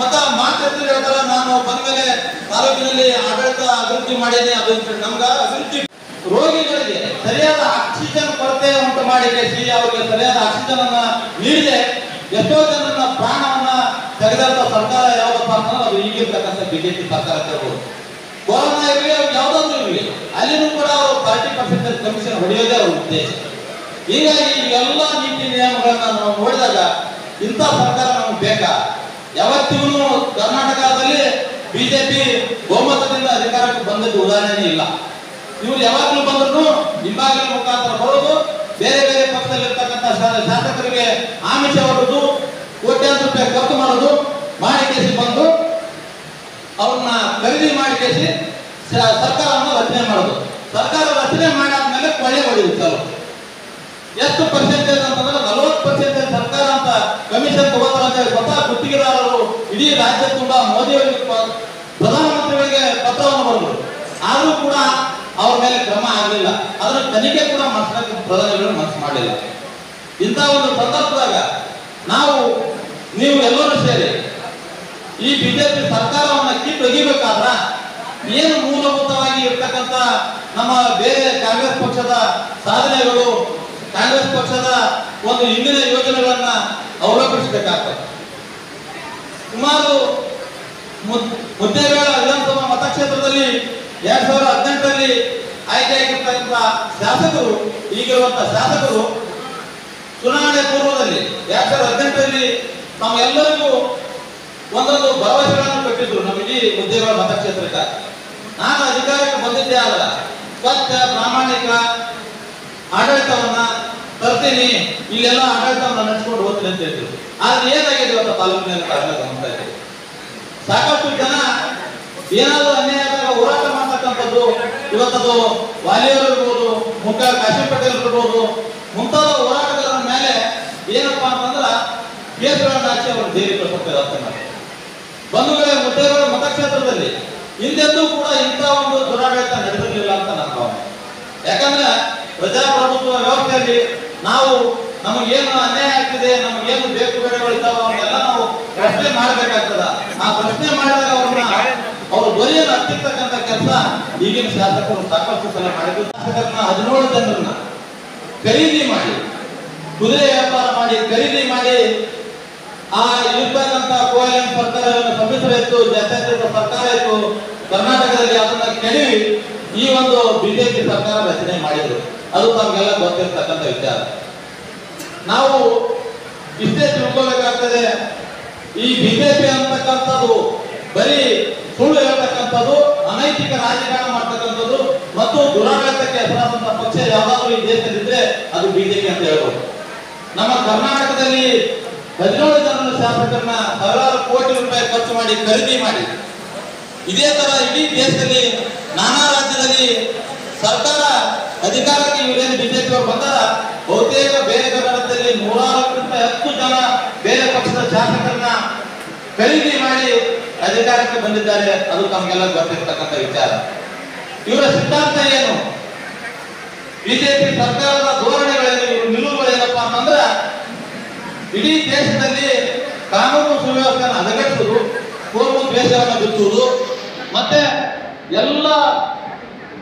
ಮತ್ತ ಮಾತಾಡ್ತಿದ್ರು ಹೇಳ್ತಾರ, ನಾನು ಬಂದ ಮೇಲೆ ತಾಲೂಕಿನಲ್ಲಿ ಆಡಳಿತ ಅಭಿವೃದ್ಧಿ ಮಾಡೇನೆ, ಅದು ನಮ್ಗ ಅಭಿವೃದ್ಧಿ ರೋಗಿಗಳಿಗೆ ಸರಿಯಾದ ಆಕ್ಸಿಜನ್ ಕೊರತೆ ಉಂಟು ಮಾಡಿ ಅವರಿಗೆ ಸರಿಯಾದ ಆಕ್ಸಿಜನ್ ಅನ್ನ ನೀಡದೆ ಎಷ್ಟೋ ಜನರನ್ನ ಪ್ರಾಣವನ್ನ ತೆಗೆದಂತ ಸರ್ಕಾರ ಯಾವ್ದಪ್ಪ ಅಂತಂದ್ರೆ ಅದು ಈಗಿರ್ತಕ್ಕಂಥ BJP ಸರ್ಕಾರ ತಗೋದು. ಕೊರೋನಾ ಇರಲಿ ಯಾವ್ದಾದ್ರು ಇರಲಿ ಅಲ್ಲಿನೂ ಕೂಡ ಅವರು 40% ಕಮಿಷನ್ ಹೊಡೆಯೋದೇ ಅವ್ರ ಉದ್ದೇಶ. ಹೀಗಾಗಿ ಎಲ್ಲ ನೀತಿ ನಿಯಮಗಳನ್ನ ನಾವು ನೋಡಿದಾಗ ಇಂಥ ಸರ್ಕಾರ ನಮ್ಗೆ ಬೇಕಾ? ಯಾವತ್ತಿಗೂ ಕರ್ನಾಟಕದಲ್ಲಿ BJP ಬಹುಮತದಿಂದ ಅಧಿಕಾರಕ್ಕೆ ಬಂದದ್ದು ಉದಾಹರಣೆ ಇಲ್ಲ. ಇವ್ರು ಯಾವಾಗಲೂ ಬಂದ್ರು ಹಿಂಬಾಗಿಲ ಮುಖಾಂತರ ಬರೋದು, ಬೇರೆ ಬೇರೆ ಪಕ್ಷದಲ್ಲಿರ್ತಕ್ಕಂಥ ಶಾಸಕರಿಗೆ ಆಮಿಷ ಹೊಡೆದು ಕೋಟ್ಯಾಂತರ ರೂಪಾಯಿ ಖರ್ಚು ಮಾಡೋದು, ಮಾಡಿ ಬಂದು ಅವ್ರನ್ನ ಖರೀದಿ ಮಾಡಿ ಸರ್ಕಾರವನ್ನು ರಚನೆ ಮಾಡೋದು. ಸರ್ಕಾರ ರಚನೆ ಮಾಡಾದ್ಮೇಲೆ ಕೊಳ್ಳೆ ಹೊಡೆಯುತ್ತೆ ಚಾಲು. ಎಷ್ಟು ಪರ್ಸೆಂಟೇಜ್ ಅಂತಂದ್ರೆ 40% ಸರ್ಕಾರ ಅಂತ ಕಮಿಷನ್ ತಗೋತಾರೆ ಅಂತ ಹೇಳಿ ಸ್ವತಃ ಗುತ್ತಿಗೆದಾರರು ಇಡೀ ರಾಜ್ಯ ತುಂಬಾ ಮೋದಿಯವರಿಗೆ ಪ್ರಧಾನಮಂತ್ರಿಗಳಿಗೆ ಪತ್ರವನ್ನು ಬರೆದರು. ಆದ್ರೂ ಕೂಡ ಅವ್ರ ಮೇಲೆ ಕ್ರಮ ಆಗಲಿಲ್ಲ. ಅದರ ತನಿಖೆ ಕೂಡ ಮಾಡಿಸಲಿಕ್ಕೆ ಪ್ರಧಾನಿಗಳು ಮನಸ್ಸು ಮಾಡಲಿಲ್ಲ. ಇಂಥ ಒಂದು ಸಂದರ್ಭದಾಗ ನೀವು ಎಲ್ಲರೂ ಸೇರಿ ಈ BJP ಸರ್ಕಾರವನ್ನ ಕಿತ್ತೊಗಿಬೇಕಾದ್ರ ಏನು ಮೂಲಭೂತವಾಗಿ ಇರ್ತಕ್ಕಂಥ ನಮ್ಮ ಬೇರೆ ಕಾಂಗ್ರೆಸ್ ಪಕ್ಷದ ಸಾಧನೆಗಳು, ಕಾಂಗ್ರೆಸ್ ಪಕ್ಷದ ಒಂದು ಹಿಂದಿನ ಯೋಜನೆಗಳನ್ನ ಅವಲಂಬಿಸಬೇಕಾಗ್ತದೆ. ಸುಮಾರು ಮುದ್ದೇಬೇಳ ವಿಧಾನಸಭಾ ಮತಕ್ಷೇತ್ರದಲ್ಲಿ 2018ರಲ್ಲಿ ಆಯ್ಕೆಯಾಗಿರ್ತಕ್ಕಂಥ ಶಾಸಕರು, ಈಗಿರುವಂತಹ ಶಾಸಕರು ಚುನಾವಣೆ ಪೂರ್ವದಲ್ಲಿ 2018ರಲ್ಲಿ ನಮ್ಮೆಲ್ಲರಿಗೂ ಒಂದೊಂದು ಭರವಸೆಗಳನ್ನು ಕೊಟ್ಟಿದ್ರು ನಮ್ಮ ಇಡೀ ಮುದ್ದೇಬೇಳ ಮತಕ್ಷೇತ್ರಕ್ಕೆ. ನಾನು ಅಧಿಕಾರಕ್ಕೆ ಬಂದಿದ್ದೆ ಆದ್ರ ಸ್ವಚ್ಛ ಪ್ರಾಮಾಣಿಕ ಆಡಳಿತವನ್ನ ತರ್ತೀನಿ, ಇಲ್ಲೆಲ್ಲ ಆಡಳಿತವನ್ನ ನಡೆಸ್ಕೊಂಡು ಹೋಗ್ತೀನಿ ಅಂತ ಹೇಳಿದ್ರು. ಆದ್ರೆ ಏನಾಗಿದೆ ಇವತ್ತು ತಾಲೂಕಿನಲ್ಲಿ ಗಮನಿಸ್ತಾ ಇದ್ದೀವಿ. ಸಾಕಷ್ಟು ಜನ ಏನಾದರೂ ಅನ್ಯಾಯ ಆದಾಗ ಹೋರಾಟ ಮಾಡ್ತಕ್ಕಂಥದ್ದು, ಇವತ್ತದು ವಾಲಿಯವರು ಇರ್ಬೋದು, ಮುಖ್ಯ ಕಾಶಿ ಪಟೇಲ್ ಇರ್ಬೋದು, ಮುಂತಾದ ಹೋರಾಟಗಾರರ ಮೇಲೆ ಏನಪ್ಪಾ ಅಂತಂದ್ರ ಕೇಸುಗಳನ್ನ ಹಾಕಿ ಅವರು ಜೈಲಿಗೆ ಕಳಿಸುತ್ತೆ ವ್ಯವಸ್ಥೆ ಮಾಡಿ. ಬಂಧುಗಳೇ, ಮುದ್ದೇಬೇಳ ಮತಕ್ಷೇತ್ರದಲ್ಲಿ ಹಿಂದೆಂದೂ ಕೂಡ ಇಂಥ ಒಂದು ದುರಾಡಳಿತ ನಡೆದಿರಲಿಲ್ಲ ಅಂತ ನನ್ನ ಭಾವನೆ. ಯಾಕಂದ್ರೆ ಪ್ರಜಾಪ್ರಭುತ್ವ ವ್ಯವಸ್ಥೆಯಲ್ಲಿ ನಮಗೇನು ಅನ್ಯಾಯ ಆಗ್ತಿದೆ, ನಮಗೇನು ಬೇಕು ಬೇಡಗಳಿದ್ದಾವ ಅವನ್ನೆಲ್ಲ ನಾವು ಪ್ರಶ್ನೆ ಮಾಡಬೇಕಾಗ್ತದ. ಆ ಪ್ರಶ್ನೆ ಮಾಡಿದಾಗ ಅವ್ರ ಧ್ವನಿಯನ್ನು ಹತ್ತಿರ್ತಕ್ಕಂಥ ಕೆಲಸ ಈಗಿನ ಶಾಸಕರು ಸಾಕಷ್ಟು ಸಲ ಮಾಡಿದ್ರು. ಶಾಸಕರನ್ನ 17 ಜನರನ್ನ ಖರೀದಿ ಮಾಡಿ, ಕುದುರೆ ವ್ಯಾಪಾರ ಮಾಡಿ ಖರೀದಿ ಮಾಡಿ, ಆ ಇರ್ತಕ್ಕಂಥ ಕೋಯಲ್ ಸರ್ಕಾರ ಸಮ್ಮಿಶ್ರ ಇತ್ತು, ಜಾತ್ಯತೀತ ಸರ್ಕಾರ ಇತ್ತು ಕರ್ನಾಟಕದಲ್ಲಿ, ಅದನ್ನ ಕೆಡವಿ ಈ ಒಂದು BJP ಸರ್ಕಾರ ರಚನೆ ಮಾಡಿದ್ರು. ಅದು ನಮ್ಗೆಲ್ಲ ಗೊತ್ತಿರ್ತಕ್ಕಂಥ ವಿಚಾರ. ನಾವು ಇಷ್ಟೇ ತಿಳ್ಕೊಬೇಕಾಗ್ತದೆ, ಈ BJP ಅಂತಕ್ಕಂಥದ್ದು ಬರೀ ಸುಳ್ಳು ಹೇಳ್ತಕ್ಕಂಥದ್ದು, ಅನೈತಿಕ ರಾಜಕಾರಣ ಮಾಡ್ತಕ್ಕಂಥದ್ದು, ಮತ್ತು ದುರಾಡಳಿತಕ್ಕೆ ಹೆಸರಾದಂತಹ ಪಕ್ಷ ಯಾವ್ದಾದ್ರು ಈ ದೇಶದಲ್ಲಿದ್ರೆ ಅದು ಬಿಜೆಪಿ ಅಂತ ಹೇಳ್ಬೋದು. ನಮ್ಮ ಕರ್ನಾಟಕದಲ್ಲಿ 17 ಜನ ಶಾಸಕರನ್ನ ಸಾವಿರಾರು ಕೋಟಿ ರೂಪಾಯಿ ಖರ್ಚು ಮಾಡಿ ಖರೀದಿ ಮಾಡಿ, ಇದೇ ತರ ಇಡೀ ದೇಶದಲ್ಲಿ ನಾನಾ ರಾಜ್ಯದಲ್ಲಿ ಸರ್ಕಾರ ಅಧಿಕಾರಕ್ಕೆ ಇವರೇನು ಬಿಜೆಪಿ ಅವರು ಬಂದಾರ, ಬಹುತೇಕ ಬೇರೆ ಕರ್ನಾಟಕದಲ್ಲಿ 100ಕ್ಕಿಂತ ಹೆಚ್ಚು ಜನ ಬೇರೆ ಪಕ್ಷದ ಶಾಸಕರನ್ನ ಖರೀದಿ ಮಾಡಿ ಅಧಿಕಾರಕ್ಕೆ ಬಂದಿದ್ದಾರೆ. ಅದು ತಮಗೆಲ್ಲ ಗೊತ್ತಿರ್ತಕ್ಕಂಥ ವಿಚಾರ. ಇವರ ಸಿದ್ಧಾಂತ ಏನು, ಬಿಜೆಪಿ ಸರ್ಕಾರದ ಧೋರಣೆಗಳೇನು, ಇವರು ನಿಲುವುಗಳೇನಪ್ಪ ಅಂತಂದ್ರ ಇಡೀ ದೇಶದಲ್ಲಿ ಕಾನೂನು ಸುವ್ಯವಸ್ಥೆಯನ್ನು ಹದಗೆಡಿಸುವುದು, ಕೋಮು ದ್ವೇಷವನ್ನು ಬಿಚ್ಚುವುದು, ಮತ್ತೆ ಎಲ್ಲ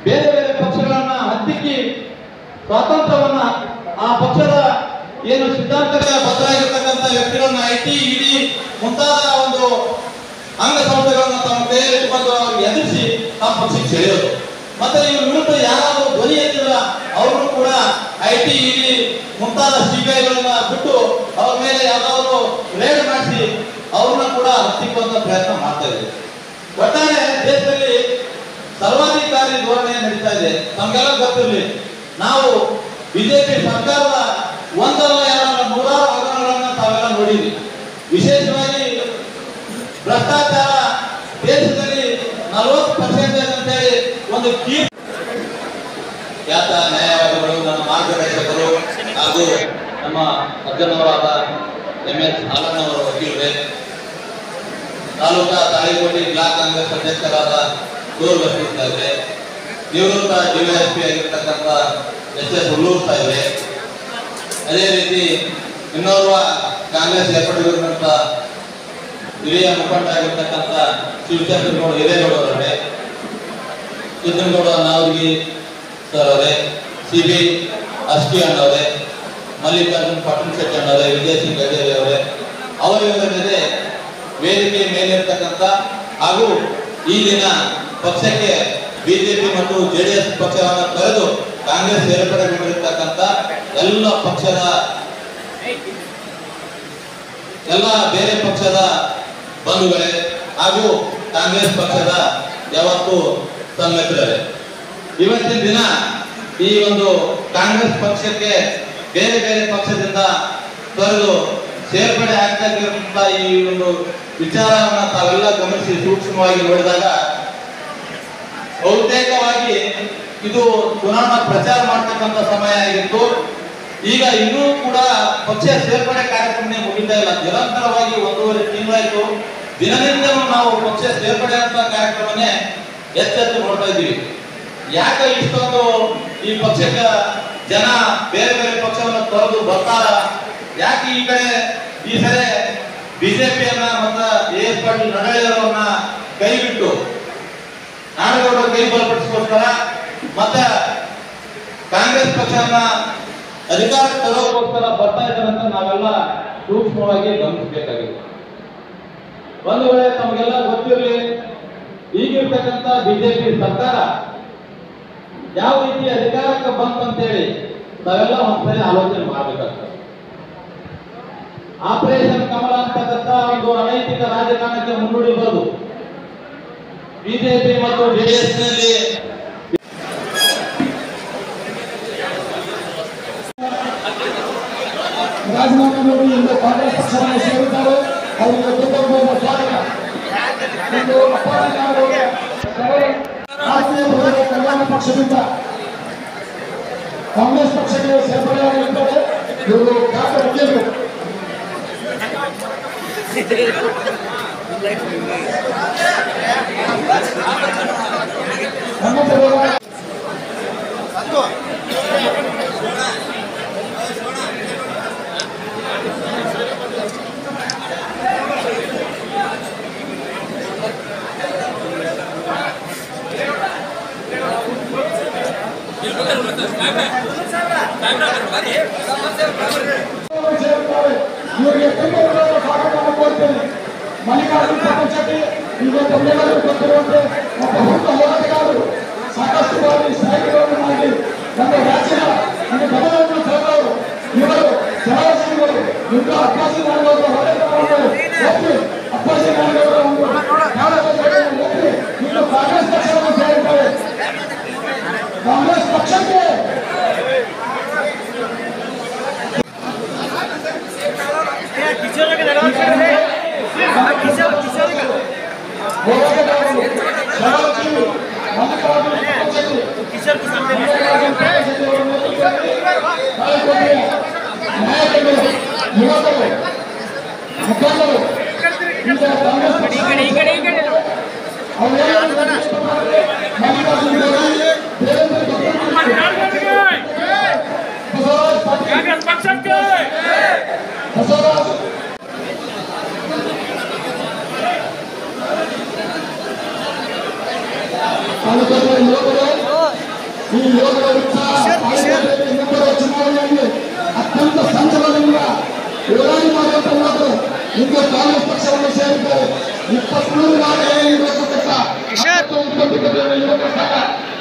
ಬೇರೆ ಬೇರೆ ಪಕ್ಷಗಳನ್ನ ಹತ್ತಿಕ್ಕಿ ಸ್ವಾತಂತ್ರ್ಯವನ್ನ ಆ ಪಕ್ಷದ ಏನು ಸಿದ್ಧಾಂತಕ್ಕೆ ಬದ್ಧರಾಗಿರ್ತಕ್ಕಂಥ ವ್ಯಕ್ತಿಗಳನ್ನ ಐಟಿ ಇಡಿ ಮುಂತಾದ ಒಂದು ಅಂಗ ಸಂಸ್ಥೆಗಳನ್ನ ತಮ್ಮ ಕೈಯಲ್ಲಿ ಇಟ್ಟುಕೊಂಡು ಅವ್ರಿಗೆ ಎದುರಿಸಿ ತಮ್ಮ ಪಕ್ಷಕ್ಕೆ ಸೆಳೆಯೋದು. ಮತ್ತೆ ಇವ್ರ ವಿರುದ್ಧ ಯಾರಾದರೂ ಧ್ವನಿ ಎತ್ತಿದ್ರ ಅವ್ರನ್ನು ಕೂಡ ಐಟಿ ಇಡಿ ಮುಂತಾದ ಸಿಬಿಐಗಳನ್ನ ಬಿಟ್ಟು ಅವ್ರ ಮೇಲೆ ಯಾವ್ದಾದ್ರು ರೇಡ್ ಮಾಡಿಸಿ ಅವ್ರನ್ನ ಕೂಡ ಹತ್ತಿಕ್ಕುವಂತ ಪ್ರಯತ್ನ ಮಾಡ್ತಾ ಇದೆ. ಒಟ್ಟಾರೆ ದೇಶದಲ್ಲಿ ಸರ್ವಾಧಿಕಾರಿ ಧೋರಣೆ ನಡೀತಾ ಇದೆ. ನಮ್ಗೆಲ್ಲ ಗೊತ್ತಿರಲಿ, ನಾವು ಬಿಜೆಪಿ ಸರ್ಕಾರದ ಒಂದಲ್ಲ ಎರಡಲ್ಲ 100 ಹಗರಣಗಳನ್ನ ತಾವೆಲ್ಲ ನೋಡಿದ್ವಿ. ವಿಶೇಷವಾಗಿ ಭ್ರಷ್ಟಾಚಾರ ದೇಶದಲ್ಲಿ 40% ಅಂತೇಳಿ ಒಂದು ಖ್ಯಾತ ನ್ಯಾಯವಾದಿಗಳು, ನನ್ನ ಮಾರ್ಗದರ್ಶಕರು ಹಾಗೂ ನಮ್ಮ ಅಜ್ಜನವರಾದ MS ಹಾಲಣ್ಣವರ ವಕೀಲರೇ, ತಾಲೂಕಾ ತಾಳಿಕೋಟೆ ಬ್ಲಾಕ್ ಕಾಂಗ್ರೆಸ್ ಅಧ್ಯಕ್ಷರಾದ ಡೋರ್ ಬಸವರಾಜ್ ಸಾಹೇಬ್ರೆ, ನಿವೃತ್ತ DYSP ಆಗಿರ್ತಕ್ಕಂಥ SS ಹುಲ್ಲೂರು ಸಾಹೇಬ್ರೆ, ಅದೇ ರೀತಿ ಇನ್ನೋರ್ವ ಕಾಂಗ್ರೆಸ್ ಏರ್ಪಡಿಸಿರುವಂತ ಹಿರಿಯ ಮುಖಂಡ ಆಗಿರ್ತಕ್ಕಂಥ ಶಿವಚಂದ್ರಗೌಡ ಹಿರೇಗೌಡರವರೇ, ಸಿದ್ದನಗೌಡ ನಾವರ್ಗಿ ಸರ್ ಅವರೇ, CB ಅಸ್ಕಿ ಅಣ್ಣವರೇ, ಮಲ್ಲಿಕಾರ್ಜುನ್ ಪಾಟೀಲ್ ಶೆಟ್ಟಿ ಅಣ್ಣವರೇ, ವಿಜಯ್ ಸಿಂಗ್ ಗಜೇರಿ ಅವರೇ, ಅವರ ಮೇಲೆ ವೇದಿಕೆ ಮೇಲಿರ್ತಕ್ಕಂಥ ಹಾಗೂ ಈ ದಿನ ಪಕ್ಷಕ್ಕೆ ಬಿಜೆಪಿ ಮತ್ತು JDS ಪಕ್ಷವನ್ನು ತೊರೆದು ಕಾಂಗ್ರೆಸ್ ಸೇರ್ಪಡೆಗೊಂಡಿರ್ತಕ್ಕಂಥ ಎಲ್ಲ ಬೇರೆ ಪಕ್ಷದ ಬಂಧುಗಳೇ ಹಾಗೂ ಕಾಂಗ್ರೆಸ್ ಪಕ್ಷದ ಯಾವತ್ತು ಸನ್ಮಿತ್ರರೇ, ಇವತ್ತಿನ ದಿನ ಈ ಒಂದು ಕಾಂಗ್ರೆಸ್ ಪಕ್ಷಕ್ಕೆ ಬೇರೆ ಬೇರೆ ಪಕ್ಷದಿಂದ ತೊರೆದು ಸೇರ್ಪಡೆ ಆಗ್ತಕ್ಕಂಥ ಈ ಒಂದು ವಿಚಾರವನ್ನ ತಾವೆಲ್ಲ ಗಮನಿಸಿ ಸೂಕ್ಷ್ಮವಾಗಿ ನೋಡಿದಾಗ ಬಹುತೇಕವಾಗಿ ಇದು ಚುನಾವಣಾ ಪ್ರಚಾರ ಮಾಡ್ತಕ್ಕಂಥ ಸಮಯ ಆಗಿತ್ತು. ಈಗ ಇನ್ನೂ ಕೂಡ ಪಕ್ಷ ಸೇರ್ಪಡೆ ಕಾರ್ಯಕ್ರಮ ಮುಗಿತಾ ಇಲ್ಲ. ನಿರಂತರವಾಗಿ 1.5 ತಿಂಗಳಾಯ್ತು. ದಿನನಿತ್ಯವೂ ನಾವು ಪಕ್ಷ ಸೇರ್ಪಡೆ ಅಂತ ಕಾರ್ಯಕ್ರಮನೇ ಎಚ್ಚೆತ್ತು ನೋಡ್ತಾ ಇದ್ದೀವಿ. ಯಾಕೆ ಇಷ್ಟೊಂದು ಈ ಪಕ್ಷಕ್ಕೆ ಜನ ಬೇರೆ ಬೇರೆ ಪಕ್ಷವನ್ನು ತೊರೆದು ಬರ್ತಾರ? ಯಾಕೆ ಈ ಕಡೆ ಈ ಸರಿ ಬಿಜೆಪಿಯನ್ನ ಮತ್ತು AS ಪಾಟೀಲ್ ನಡಳಿಯವರನ್ನ ಕೈ ಬಿಟ್ಟು ನಾಡಗೌಡರ ಕೈ ಬಲಪಡಿಸೋಸ್ಕರ ಮತ್ತೆ ಕಾಂಗ್ರೆಸ್ ಪಕ್ಷವನ್ನ ಅಧಿಕಾರಕ್ಕೆ ತರೋಕ್ಕೋಸ್ಕರ ಬರ್ತಾ ಇದ್ದಾರೆ ಅಂತ ನಾವೆಲ್ಲ ಸೂಕ್ಷ್ಮವಾಗಿ ಗಮನಿಸಬೇಕಾಗಿದೆ. ಒಂದು ವೇಳೆ ತಮಗೆಲ್ಲ ಗೊತ್ತಿರಲಿ, ಈಗಿರ್ತಕ್ಕಂಥ ಬಿಜೆಪಿ ಸರ್ಕಾರ ಯಾವ ರೀತಿ ಅಧಿಕಾರಕ್ಕೆ ಬಂತಂತೇಳಿ ನಾವೆಲ್ಲ ಒಂದ್ಸರಿ ಆಲೋಚನೆ ಮಾಡಬೇಕಾಗ್ತದೆ. ಆಪರೇಷನ್ ಕಮಲ ಅಂತಕ್ಕಂಥ ಒಂದು ಅನೈತಿಕ ರಾಜಕಾರಣಕ್ಕೆ ಮುನ್ನುಡಿ ಬರೋದು ಬಿಜೆಪಿ ಮತ್ತು JDS ನಲ್ಲಿ ರಾಜೀನಾಮೆ ಮಾಡಿ ಇಂದು ಕಾಂಗ್ರೆಸ್ ಪಕ್ಷವನ್ನು ಸೇರಿದ್ದಾರೆ. ಅವರಿಗೆ ತುಂಬ ಸ್ವಾಗತ. ಇಂದು ರಾಷ್ಟ್ರೀಯ ಪ್ರಜಾ ಕಲ್ಯಾಣ ಪಕ್ಷದಿಂದ ಕಾಂಗ್ರೆಸ್ ಪಕ್ಷಕ್ಕೆ ಸೇರ್ಪಡೆಯಾಗಿರುತ್ತದೆ. ಇವರು ಖ್ಯಾತ ವಕೀಲರು. ಇವರಿಗೆ ಸ್ವಾಗತ ಕೋರ್ತೇನೆ. ಮಲ್ಲಿಕಾರ್ಜುನ್ ಪಾಟೀಲ್ ಶೆಟ್ಟಿ ಈಗ ತಮ್ಮೆಲ್ಲರೂ ಗೊತ್ತಿರುವಂತೆ ಒಬ್ಬ ಹುಟ್ಟು ಹೋರಾಟಗಾರರು, ಸಾಕಷ್ಟು ಬಾರಿ ಸ್ಟ್ರೈಕ್ಗಳನ್ನು ಮಾಡಿ ನಮ್ಮ ರಾಜ್ಯದ ಒಂದು ಗಮನವನ್ನು ಸೆಳೆದವರು. ಇವರು ಜಲಸಿಂಹರು ಯುದ್ಧ ಅಪ್ಪಾಸಿ ನಾಡಗೌಡರ ಹೋರಾಟವನ್ನು ಒಪ್ಪಿ ಅಪ್ಪಾಸಿ ನಾಡಗೌಡರ ಒಂದು ಒಪ್ಪಿ ಇನ್ನು ಕಾಂಗ್ರೆಸ್ ಪಕ್ಷವನ್ನು ಸೇರಿದ್ದಾರೆ. ಯುವಕರು ಮುಖಂಡರು ಈ ಯೋಗದ ಚುನಾವಣೆಯಲ್ಲಿ ಅತ್ಯಂತ ಸಂಚಲನದಿಂದ ಹೋರಾಟ ಮಾಡುವಂತ ಯುವಕರು ಇಂದು ಕಾಂಗ್ರೆಸ್ ಪಕ್ಷವನ್ನು ಸೇರಿದ್ದಾರೆ. 23 ನಾಡುಗಳಲ್ಲಿ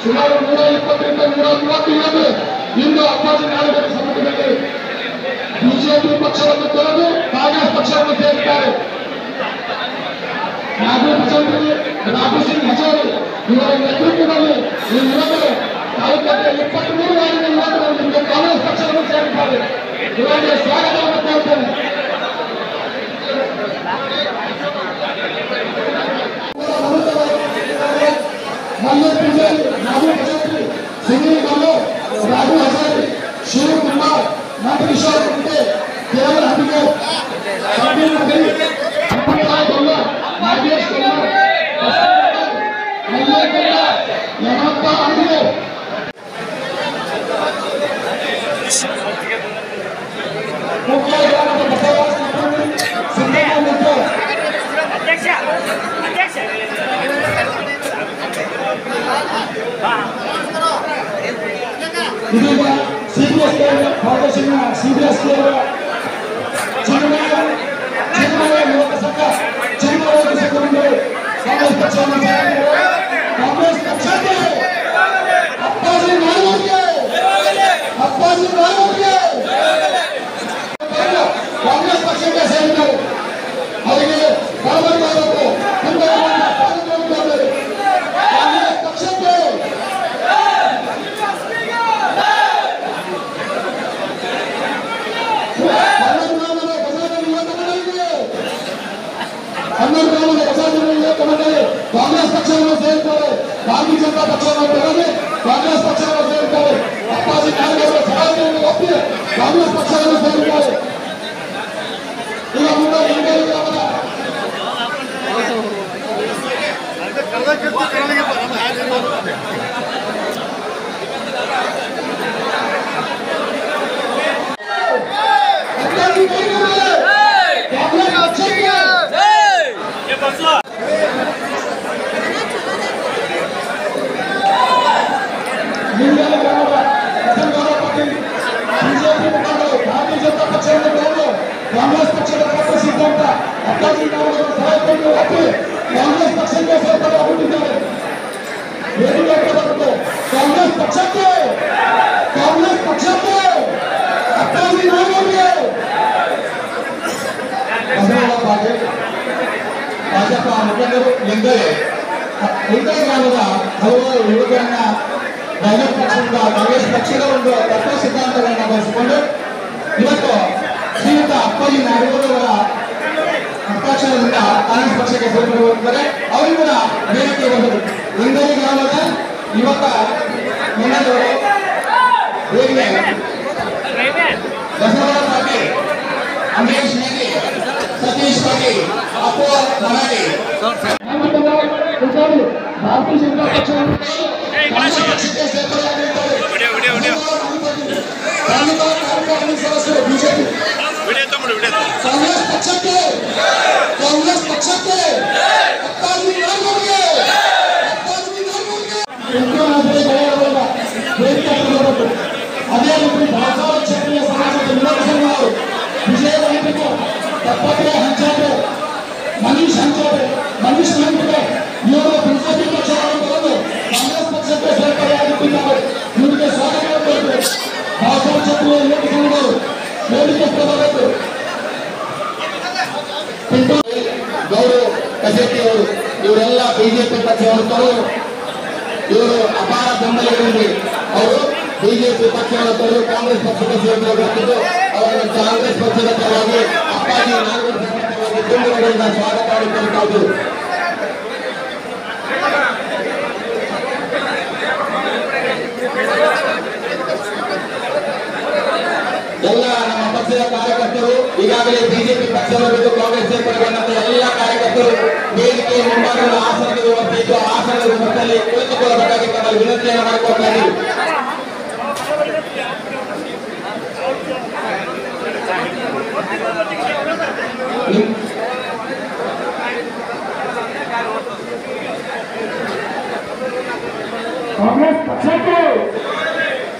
ಸುಮಾರು 120ರಿಂದ 130 ಯುವಕರು ಇಂದು ಅಪ್ಪಾಜಿ ನಾಡುಗಳ ಸಂಘಟನೆಗೆ ಬಿಜೆಪಿ ಪಕ್ಷವನ್ನು ತೊರೆದು ಕಾಂಗ್ರೆಸ್ ಪಕ್ಷವನ್ನು ಸೇರಿದ್ದಾರೆ. ರಾಘು ಸಿಂಗ್ ಹಜೋರಿ ಇವರ ನೇತೃತ್ವದಲ್ಲಿ ಈ ಯುವಕರು ತಾಲೂಕಿನ 23 ನಾಡಿನ ಯುವಕರು ಇಂದು ಕಾಂಗ್ರೆಸ್ ಪಕ್ಷವನ್ನು ಸೇರಿದ್ದಾರೆ. ಇವರಿಗೆ ಸ್ವಾಗತವನ್ನು ಕೋರುತ್ತೇನೆ. ಸುನೀಲ್ ಗೌಡ, ರಾಘು ಹಜಾರಿ, ಶಿವಕುಮಾರ್, ನಂದಕಿಶೋರ್ ಕುಂಟೆ, ಕೇವಲ ಹಬಿಗೆ, ಸಬೀರ್ ನಗರಿ, ಅಪ್ಪುರಾಯ್ ಗೌಡ, ನಾಗೇಶ್ ಗೌಡ, ಮಲ್ಲೇಗೌಡ, ಯಮಪ್ಪ ಅಂಬಿಗೆ ಇದೀಗ ಸಿಬಿಎಸ್ಕೆ ಫೌಂಡೇಶನ್ ಸಿಬಿಎಸ್ಕೆ ಚುನಾವಣೆ ಯುವಕ ಸಂಘ ಚುನಾವಣೆ ಸಂಘದಿಂದ ಕಾಂಗ್ರೆಸ್ ಪಕ್ಷವನ್ನು ಕಾಂಗ್ರೆಸ್ ಪಕ್ಷಕ್ಕೆ ಅಪ್ಪಾಜಿ ನಾಯಕರಿಗೆ ಕಾಂಗ್ರೆಸ್ ಪಕ್ಷಕ್ಕೆ ಸೇರಿದ್ದಾರೆ. ಅವರಿಗೆ ಬರಬರಿ ಮಾಡಬೇಕು. ಕಾಂಗ್ರೆಸ್ ಪಕ್ಷಕ್ಕೆ ಕಾಂಗ್ರೆಸ್ ಪಕ್ಷವನ್ನು ಸೇರಿದ್ದಾರೆ. ಭಾರತೀಯ ಜನತಾ ಪಕ್ಷವನ್ನು ತೊರೆದು ಕಾಂಗ್ರೆಸ್ ಪಕ್ಷವನ್ನು ಸೇರಿದ್ದಾರೆ. ಅಪ್ಪಾಜಿ ನಾಯಕರ ಸಹಾಯವನ್ನು ಒಪ್ಪಿ ಕಾಂಗ್ರೆಸ್ ಪಕ್ಷವನ್ನು ಸೇರಿದ್ದಾರೆ. ಈಗ ಮುಂದೆ ಕಾಂಗ್ರೆಸ್ ಪಕ್ಷದ ಸಿದ್ಧಾಂತ ಅಪ್ಪಾಜಿ ನಾಯಕರ ಸಹಾಯವನ್ನು ಒಪ್ಪಿ ಕಾಂಗ್ರೆಸ್ ಪಕ್ಷಕ್ಕೆ ಸೇರ್ಪಡೆಯಾಗುತ್ತಿದ್ದಾರೆ. ಕಾಂಗ್ರೆಸ್ ಪಕ್ಷಕ್ಕೆ ಅಪ್ಪಾಜಿ ನಾಯಕರಿಗೆ ಭಾಜಪ ಮುಖಂಡರು ಎಂದರೆ ಗ್ರಾಮದ ಹಲವಾರು ಯುವಕರನ್ನ ಕಾಂಗ್ರೆಸ್ ಪಕ್ಷದ ಒಂದು ತತ್ವ ಸಿದ್ಧಾಂತಗಳನ್ನು ಬಳಸಿಕೊಂಡು ಇವತ್ತು ಶ್ರೀಯುತ ಅಪ್ಪಾಜಿ ನಾಯಕರವರ ಹಸ್ತಾಕ್ಷರದಿಂದ ಕಾಂಗ್ರೆಸ್ ಪಕ್ಷಕ್ಕೆ ಸೇರ್ಪಡೆಗೊಳ್ಳುತ್ತಾರೆ. ಅವರು ಕೂಡ ವೇದಿಕೆ ಬಂದರು. ಇಂಗಳಿ ಗ್ರಾಮದ ಯುವಕ ಮುನ್ನಡೆಯವರು ಹೇಗೆ ಬಸವರಾಜ ಪಾಟೀಲ್, ಅಮರೇಶ್ ನೆಗಿ, ಸತೀಶ್ ಪಾಟೀಲ್, ಅಪ್ಪು ಮರಾಠಿ ಭಾರತೀಯ ಜನತಾ ಪಕ್ಷವನ್ನು ಕಾಂಗ್ರೆಸ್ ಪಕ್ಷಕ್ಕೆ ಸೇರ್ಪಡೆಯಾಗಿದ್ದಾರೆ. ಸದಸ್ಯರು ಬಿಜೆಪಿ ಕಾಂಗ್ರೆಸ್ ಪಕ್ಷಕ್ಕೆ ಅಪ್ಪಾಜಿ ನಾಯಕರಿಗೆ ಅದೇ ರೀತಿ ದಾಸವಾಳ ಕ್ಷತ್ರಿಯ ಸಮಾಜದ ಯುವಕ ಸಂಘಗಳು ವಿಜಯ ವೈದ್ಯರು ತಪ್ಪದೇ ಹಂಚಾಟೆ ಮನೀಶ್ ಹಂಚಿದೆ ಇವರು ಬಿಜೆಪಿ ಪಕ್ಷವನ್ನು ತೊರೆದು ಕಾಂಗ್ರೆಸ್ ಪಕ್ಷಕ್ಕೆ ಸೇರ್ಪಡೆಯಾಗುತ್ತಿದ್ದಾರೆ. ಇವರಿಗೆ ಸ್ವಾಗತ ಕೋರುತ್ತೇವೆ. ದಾಸವಾಳ ಕ್ಷತ್ರಿಯ ಯುವಕ ಸಂಘಗಳು ವೇದಿಕೆ ಬರಬೇಕು. ಗೌರವ್ ಕಸೇಟಿ ಅವರು ಇವರೆಲ್ಲ ಬಿಜೆಪಿ ಪಕ್ಷವನ್ನು ತೊರೆದು ಇವರು ಅಪಾರ ಬೆಂಬಲಿಗರಿಗೆ ಅವರು ಬಿಜೆಪಿ ಪಕ್ಷವನ್ನು ತೊರೆದು ಕಾಂಗ್ರೆಸ್ ಪಕ್ಷಕ್ಕೆ ಸೇರ್ಪಡೆಯಾಗುತ್ತಿದ್ದು ಅವರನ್ನು ಕಾಂಗ್ರೆಸ್ ಪಕ್ಷದ ಪರವಾಗಿ ಅಪ್ಪಾಜಿ ನಾಯಕರ ಪರವಾಗಿ ತುಂಬುಗಳಿಂದ ಸ್ವಾಗತ ಮಾಡಿಕೊಳ್ಳುತ್ತಾ ಈಗಾಗಲೇ ಬಿಜೆಪಿ ಪಕ್ಷವನ್ನು ಬಿಟ್ಟು ಕಾಂಗ್ರೆಸ್ ಸೇರ್ಪಡೆಗೊಂಡಂತ ಎಲ್ಲ ಕಾರ್ಯಕರ್ತರು ವೇದಿಕೆ ಮುಂಭಾಗದ ಆಸನದ ವ್ಯವಸ್ಥೆ ಆಸನದ ವ್ಯವಸ್ಥೆಯಲ್ಲಿ ಕುಳಿತುಕೊಳ್ಳಬೇಕಾಗಿ ತಮ್ಮಲ್ಲಿ ವಿನಂತಿಯನ್ನು ಮಾಡಿಕೊಳ್ತಾ ಇದ್ದೀವಿ.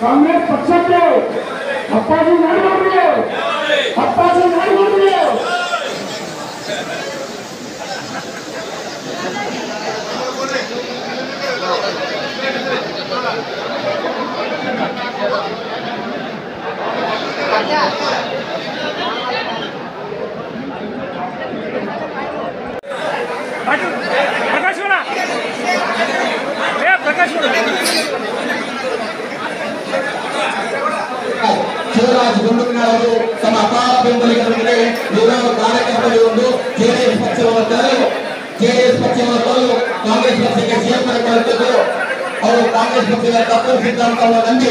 ಕಾಂಗ್ರೆಸ್ ಪಕ್ಷಕ್ಕೆ ಅಪ್ಪಾಜಿ ನಾಡಗೌಡರು ಅಪ್ಪಾಜಿ ನಾಡಗೌಡರು ಶಿವರಾಜ್ ಗುಂಡೂರಿನ ಅವರು ತಮ್ಮ ಅಪಾರ ಬೆಂಬಲಿಗರೊಂದಿಗೆ ನೂರಾರು ಕಾರ್ಯಕರ್ತರಿಗೆ ಒಂದು ಜೆಡಿಎಸ್ ಪಕ್ಷವನ್ನು ತೊರೆದು ಕಾಂಗ್ರೆಸ್ ಪಕ್ಷಕ್ಕೆ ಸೇರ್ಪಡೆಗೊಳ್ಳುತ್ತಿದ್ದು ಅವರು ಕಾಂಗ್ರೆಸ್ ಪಕ್ಷದ ತಪ್ಪು ಸಿದ್ಧಾಂತವನ್ನು ನಂಬಿ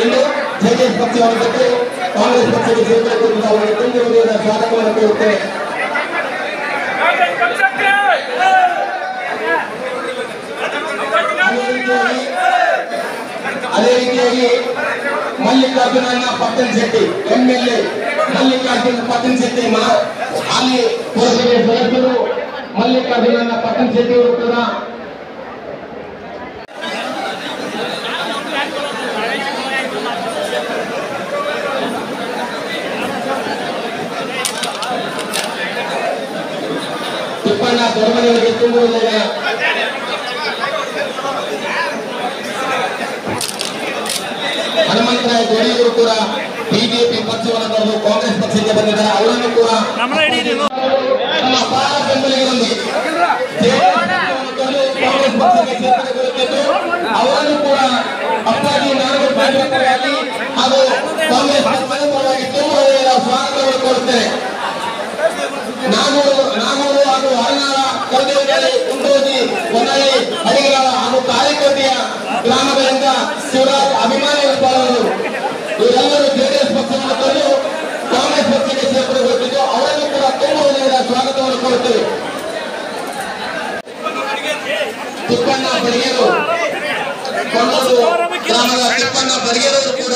ಇನ್ನು ಜೆಡಿಎಸ್ ಪಕ್ಷವನ್ನು ಬಿಟ್ಟು ಕಾಂಗ್ರೆಸ್ ಪಕ್ಷಕ್ಕೆ ಸೇರ್ಪಡೆಗೊಳ್ಳುತ್ತಿದ್ದು ಅವರಿಗೆ ತುಂಬ ಹೃದಯದ ಸ್ವಾಗತವನ್ನು ಕೋರುತ್ತೇವೆ. ಅದೇ ರೀತಿಯಾಗಿ ಮಲ್ಲಿಕಾರ್ಜುನ ಪಟ್ಟಣ ಶೆಟ್ಟಿ MLA ಮಲ್ಲಿಕಾರ್ಜುನ ಪಟ್ಟಣ ಶೆಟ್ಟಿ ಹಾಲಿ ಪುರಸಭೆ ಸದಸ್ಯರು ಮಲ್ಲಿಕಾರ್ಜುನ ಪಟ್ಟಣ ಶೆಟ್ಟಿ ಅವರು ಕೂಡ ತಿಪ್ಪಣ್ಣ ದೊಡ್ಡಮನೆಯವರಿಗೆ ತುಂಬುವುದಿಲ್ಲ. ಹನುಮಂತರಾಯ ದೊರೆಯವರು ಕೂಡ ಬಿಜೆಪಿ ಪಕ್ಷವನ್ನು ತೊರೆದು ಕಾಂಗ್ರೆಸ್ ಪಕ್ಷಕ್ಕೆ ಬಂದಿದ್ದಾರೆ. ಅವರನ್ನು ಕೂಡ ನಮ್ಮ ಅಪಾರ ಬೆಂಬಲಿಗರೊಂದಿಗೆ ಕಾಂಗ್ರೆಸ್ ಪಕ್ಷಕ್ಕೆ ಸೇರ್ಪಡೆಗೊಳ್ಳುತ್ತಿದ್ದು ಅವರನ್ನು ಕೂಡ ಅಪ್ಪಾಜಿ ನಾಡಗೌಡ ಪರವಾಗಿ ಹಾಗೂ ಕಾಂಗ್ರೆಸ್ ಪಕ್ಷದ ಪರವಾಗಿ ತುಂಬ ಸ್ವಾಗತವನ್ನು ಕೋರುತ್ತೇನೆ. ನಾಗೂರು ಹಾಗೂ ಹರನಾಳ ಕರದೇವನಹಳ್ಳಿ ಕುಂದೋಜಿ ಹೊನ್ನಳ್ಳಿ ಹಡಿಗಾಲ ಹಾಗೂ ಕಾಳಿಕೋಟೆಯ ಗ್ರಾಮಗಳಿಂದ ಶಿವರಾಜ್ ಅಭಿಮಾನಿಗಳು ಇವರೆಲ್ಲರೂ ಜೆಡಿಎಸ್ ಪಕ್ಷವನ್ನು ತೊರೆದು ಕಾಂಗ್ರೆಸ್ ಪಕ್ಷಕ್ಕೆ ಸೇರ್ಪಡೆಗೊಳ್ಳುತ್ತಿದ್ದು ಅವರನ್ನು ಕೂಡ ತುಂಬ ಹೃದಯದ ಸ್ವಾಗತವನ್ನು ಕೋರುತ್ತೇವೆ. ತಿಪ್ಪಣ್ಣ ಬಡಿಗೇರು ಗ್ರಾಮದ ತಿಪ್ಪಣ್ಣ ಬಡಿಗೇರವರು ಕೂಡ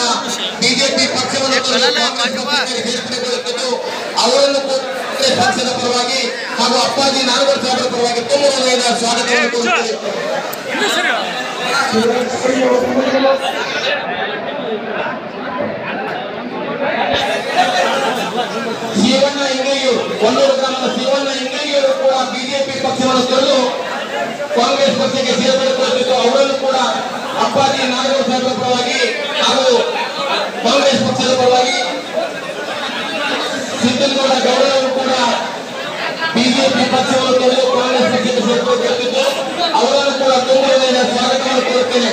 ಬಿಜೆಪಿ ಪಕ್ಷವನ್ನು ತೊರೆದು ಕಾಂಗ್ರೆಸ್ ಪಕ್ಷಕ್ಕೆ ಸೇರ್ಪಡೆಗೊಳ್ಳುತ್ತಿದ್ದು ಅವರನ್ನು ಪಕ್ಷದ ಪರವಾಗಿ ಹಾಗೂ ಅಪ್ಪಾಜಿ ನಾಡಗೌಡ ಸಾಹೇಬರ ಪರವಾಗಿ ತುಂಬ ಹೃದಯದ ಸ್ವಾಗತವನ್ನು ಕೋರುತ್ತೇವೆ. ಶಿವಣ್ಣ ಇಂಗಯ್ಯೂರು ಒಂದೂರು ಗ್ರಾಮದ ಶಿವಣ್ಣ ಇಂಗಯ್ಯೂರು ಕೂಡ ಬಿಜೆಪಿ ಪಕ್ಷವನ್ನು ತೊರೆದು ಕಾಂಗ್ರೆಸ್ ಪಕ್ಷಕ್ಕೆ ಸೇರ್ಪಡೆಗೊಳ್ಳುತ್ತಿದ್ದು ಅವರನ್ನು ಕೂಡ ಅಪ್ಪಾಜಿ ನಾಡಗೌಡ ಸಾಹೇಬರ ಪರವಾಗಿ ಹಾಗೂ ಕಾಂಗ್ರೆಸ್ ಪಕ್ಷದ ಪರವಾಗಿ ಸಿದ್ದನಗೌಡ ಗೌಡರವರು ಕೂಡ ಬಿಜೆಪಿ ಪಕ್ಷವನ್ನು ತೊರೆದು ಕಾಂಗ್ರೆಸ್ ಪಕ್ಷಕ್ಕೆ ಸೇರ್ಪಡೆಗೊಳ್ಳುತ್ತಿದ್ದು ಅವರನ್ನು ಕೂಡ ತುಂಬ ಹೃದಯದ ಸ್ವಾಗತವನ್ನು ಕೋರುತ್ತೇನೆ.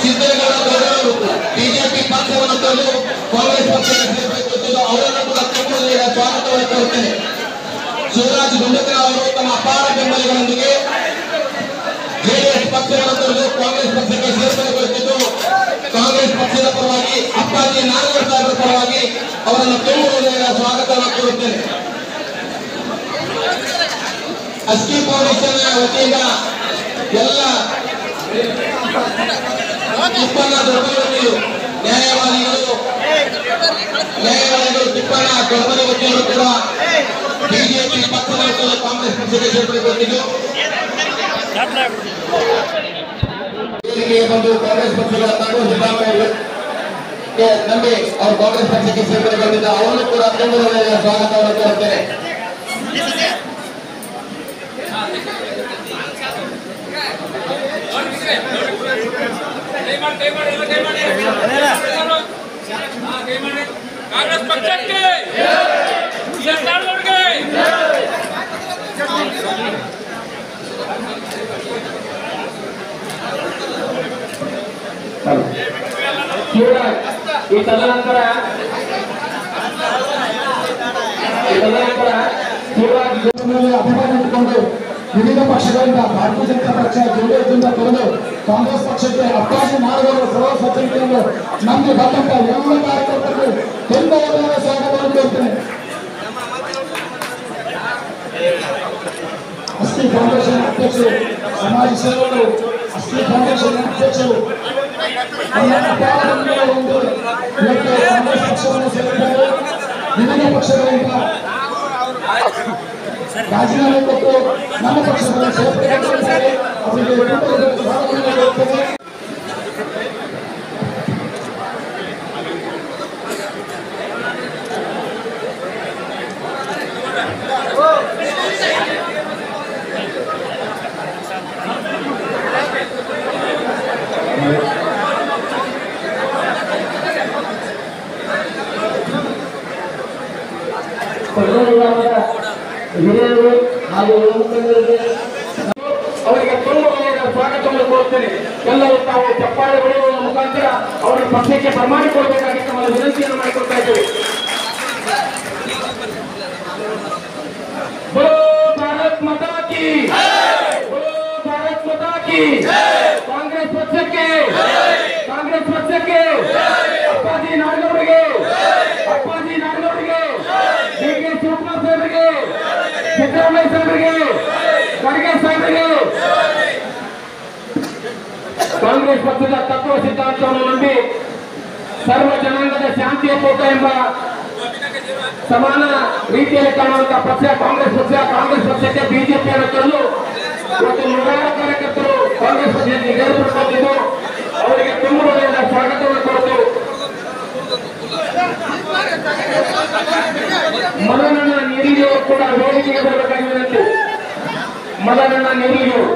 ಸಿದ್ದನಗೌಡ ಗೌಡರವರು ಬಿಜೆಪಿ ಪಕ್ಷವನ್ನು ತೊರೆದು ಕಾಂಗ್ರೆಸ್ ಪಕ್ಷಕ್ಕೆ ಸೇರ್ಪಡೆಗೊಳ್ಳುತ್ತಿದ್ದು ಅವರನ್ನು ಕೂಡ ತುಂಬ ಹೃದಯದ ಸ್ವಾಗತವನ್ನು ಕೋರುತ್ತೇನೆ. ಶಿವರಾಜ್ ಗುಂಡೂರಿನ ಅವರು ತಮ್ಮ ಅಪಾರ ಬೆಂಬಲಿಗರೊಂದಿಗೆ ಜೆಡಿಎಸ್ ಪಕ್ಷವನ್ನು ತೊರೆದು ಕಾಂಗ್ರೆಸ್ ಪಕ್ಷಕ್ಕೆ ಸೇರ್ಪಡೆಗೊಳ್ಳುತ್ತಿದ್ದು ಕಾಂಗ್ರೆಸ್ ಪಕ್ಷದ ಪರವಾಗಿ ಅಪ್ಪಾಜಿ ನಾಡಗೌಡ ಸಾಹೇಬರ ಪರವಾಗಿ ಅವರನ್ನು ತುಂಬ ಹೃದಯದ ಸ್ವಾಗತವನ್ನು ಕೋರುತ್ತೇನೆ. ಅಸ್ಕಿ ಫೌಂಡೇಶನ್ ವತಿಯಿಂದ ಎಲ್ಲ ತಿಪ್ಪಣ್ಣ ದೊಡ್ಡಮನಿ ನ್ಯಾಯವಾದಿಗಳು ತಿಪ್ಪಣ್ಣ ದೊಡ್ಡಮನಿ ವಕೀಲರು ಕೂಡ ಬಿಜೆಪಿ ಪಕ್ಷವನ್ನು ಕಾಂಗ್ರೆಸ್ ಪಕ್ಷಕ್ಕೆ ಸೇರ್ಪಡೆಗೊಳ್ಳುತ್ತಿದ್ದು ವೇದಿಕೆಗೆ ಬಂದು ಕಾಂಗ್ರೆಸ್ ಪಕ್ಷಗಳ ತತ್ವ ಸಿದ್ಧಾಂತವನ್ನು ನಂಬಿ ಅವರು ಕಾಂಗ್ರೆಸ್ ಪಕ್ಷಕ್ಕೆ ಸೇರ್ಪಡೆಗೊಂಡಿದ್ದ ಅವರನ್ನು ಕೂಡ ತುಂಬ ಹೃದಯದ ಸ್ವಾಗತವನ್ನು ಕೋರುತ್ತೇನೆ. ಕಾಂಗ್ರೆಸ್ ಪಕ್ಷಕ್ಕೆ ಈ ತದನಂತರ ಅಭಿಮಾನ ಇಟ್ಟುಕೊಂಡು ವಿವಿಧ ಪಕ್ಷಗಳಿಂದ ಭಾರತೀಯ ಜನತಾ ಪಕ್ಷ ಜೆಡಿಎಸ್ ತೊರೆದು ಕಾಂಗ್ರೆಸ್ ಪಕ್ಷಕ್ಕೆ ಅಪ್ಪಾಜಿ ನಾಡಗೌಡರ ಸರ್ವ ಸಚಿವರಿಗೆ ನಮಗೆ ಬಂದಂತ ಎಲ್ಲ ಕಾರ್ಯಕರ್ತರಿಗೆ ತುಂಬ ಸ್ವಾಗತವನ್ನು ಕೋರ್ತೇನೆ. ಅಸ್ಥಿ ಫೌಂಡೇಶನ್ ಅಧ್ಯಕ್ಷರು, ಸಮಾಜ ಸೇವಕರು, ಅಸ್ಥಿ ಫೌಂಡೇಶನ್ ಅಧ್ಯಕ್ಷರು ಒಂದು ಇವತ್ತು ಕಾಂಗ್ರೆಸ್ ಪಕ್ಷವನ್ನು ಸೇರಿದ್ದಾರೆ. ವಿವಿಧ ಪಕ್ಷಗಳಿಂದ ರಾಜೀನಾಮೆ ಕೊಟ್ಟು ನಮ್ಮ ಪಕ್ಷವನ್ನು ಸೇರ್ಪಡೆಗೊಂಡಿದ್ದಾರೆ. ಅವರಿಗೆ ಸ್ವಾಗತವನ್ನು ಕೋರ್ತೇನೆ. ಹಿರಿಯರು ಹಾಗೂ ಮುಖಂಡರಿಗೆ ಅವರಿಗೆ ತುಂಬ ಸ್ವಾಗತವನ್ನು ಕೋರುತ್ತೇನೆ. ಎಲ್ಲರೂ ತಾವು ಚಪ್ಪಾಳೆ ಹೊಡೆಯುವ ಮುಖಾಂತರ ಅವರ ಪಕ್ಷಕ್ಕೆ ಪ್ರಮಾಣಿಕೊಳ್ಬೇಕಾಗಿ ತಮ್ಮ ವಿನಂತಿಯನ್ನು ಮಾಡಿಕೊಳ್ತಾ ಇದ್ದೇವೆ. ಭಾರತ್ ಮಾತಾ ಕಿ, ಭಾರತ್ ಮಾತಾ ಕಿ. ಕಾಂಗ್ರೆಸ್ ಪಕ್ಷಕ್ಕೆ, ಕಾಂಗ್ರೆಸ್ ಪಕ್ಷಕ್ಕೆ, ಅಪ್ಪಾಜಿ ನಾಡಗೌಡರಿಗೆ, ಅಪ್ಪಾಜಿ ನಾಡಗೌಡರಿಗೆ, ಡಿ.ಕೆ. ಶಿವಕುಮಾರ್ ಸಾಹೇಬರಿಗೆ, ಸಿದ್ದರಾಮಯ್ಯ ಸಾಹೇಬರಿಗೆ, ಖರ್ಗೆ ಸಾಹೇಬರಿಗೆ, ಕಾಂಗ್ರೆಸ್ ಪಕ್ಷದ ತತ್ವ ಸಿದ್ಧಾಂತವನ್ನು ನಂಬಿ ಸರ್ವ ಜನಾಂಗದ ಶಾಂತಿಯ ತೋಟ ಎಂಬ ಸಮಾನ ರೀತಿಯಲ್ಲಿ ಕಾಣುವಂತಹ ಪಕ್ಷ ಕಾಂಗ್ರೆಸ್ ಪಕ್ಷ. ಕಾಂಗ್ರೆಸ್ ಪಕ್ಷಕ್ಕೆ ಬಿಜೆಪಿಯನ್ನು ತಂದು ಇವತ್ತು ನೂರಾರು ಕಾರ್ಯಕರ್ತರು ಕಾಂಗ್ರೆಸ್ ಪಕ್ಷಕ್ಕೆ ಸೇರ್ಪಡೆಗೊಂಡಿದ್ದು ಅವರಿಗೆ ತುಂಬ ಸ್ವಾಗತವನ್ನು ಕೊಟ್ಟು ಮದನನ್ನ ನೀರಿಗೆಯವರು ಕೂಡ ವೇದಿಕೆಗೆ ಬರಬೇಕಾಗಿ ವಿನಂತಿ. ಮದನನ್ನ ನೀರಿಗೆಯವರು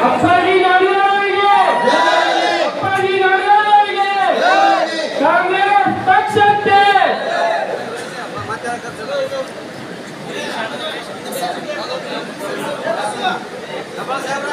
ಅಪ್ಪಾಜಿ ನಾಡಗೌಡರಿಗೆ, ಅಪ್ಪಾಜಿ ನಾಡಗೌಡರಿಗೆ, ಕಾಂಗ್ರೆಸ್ ಪಕ್ಷಕ್ಕೆ ಸಾಹೇಬ್ರ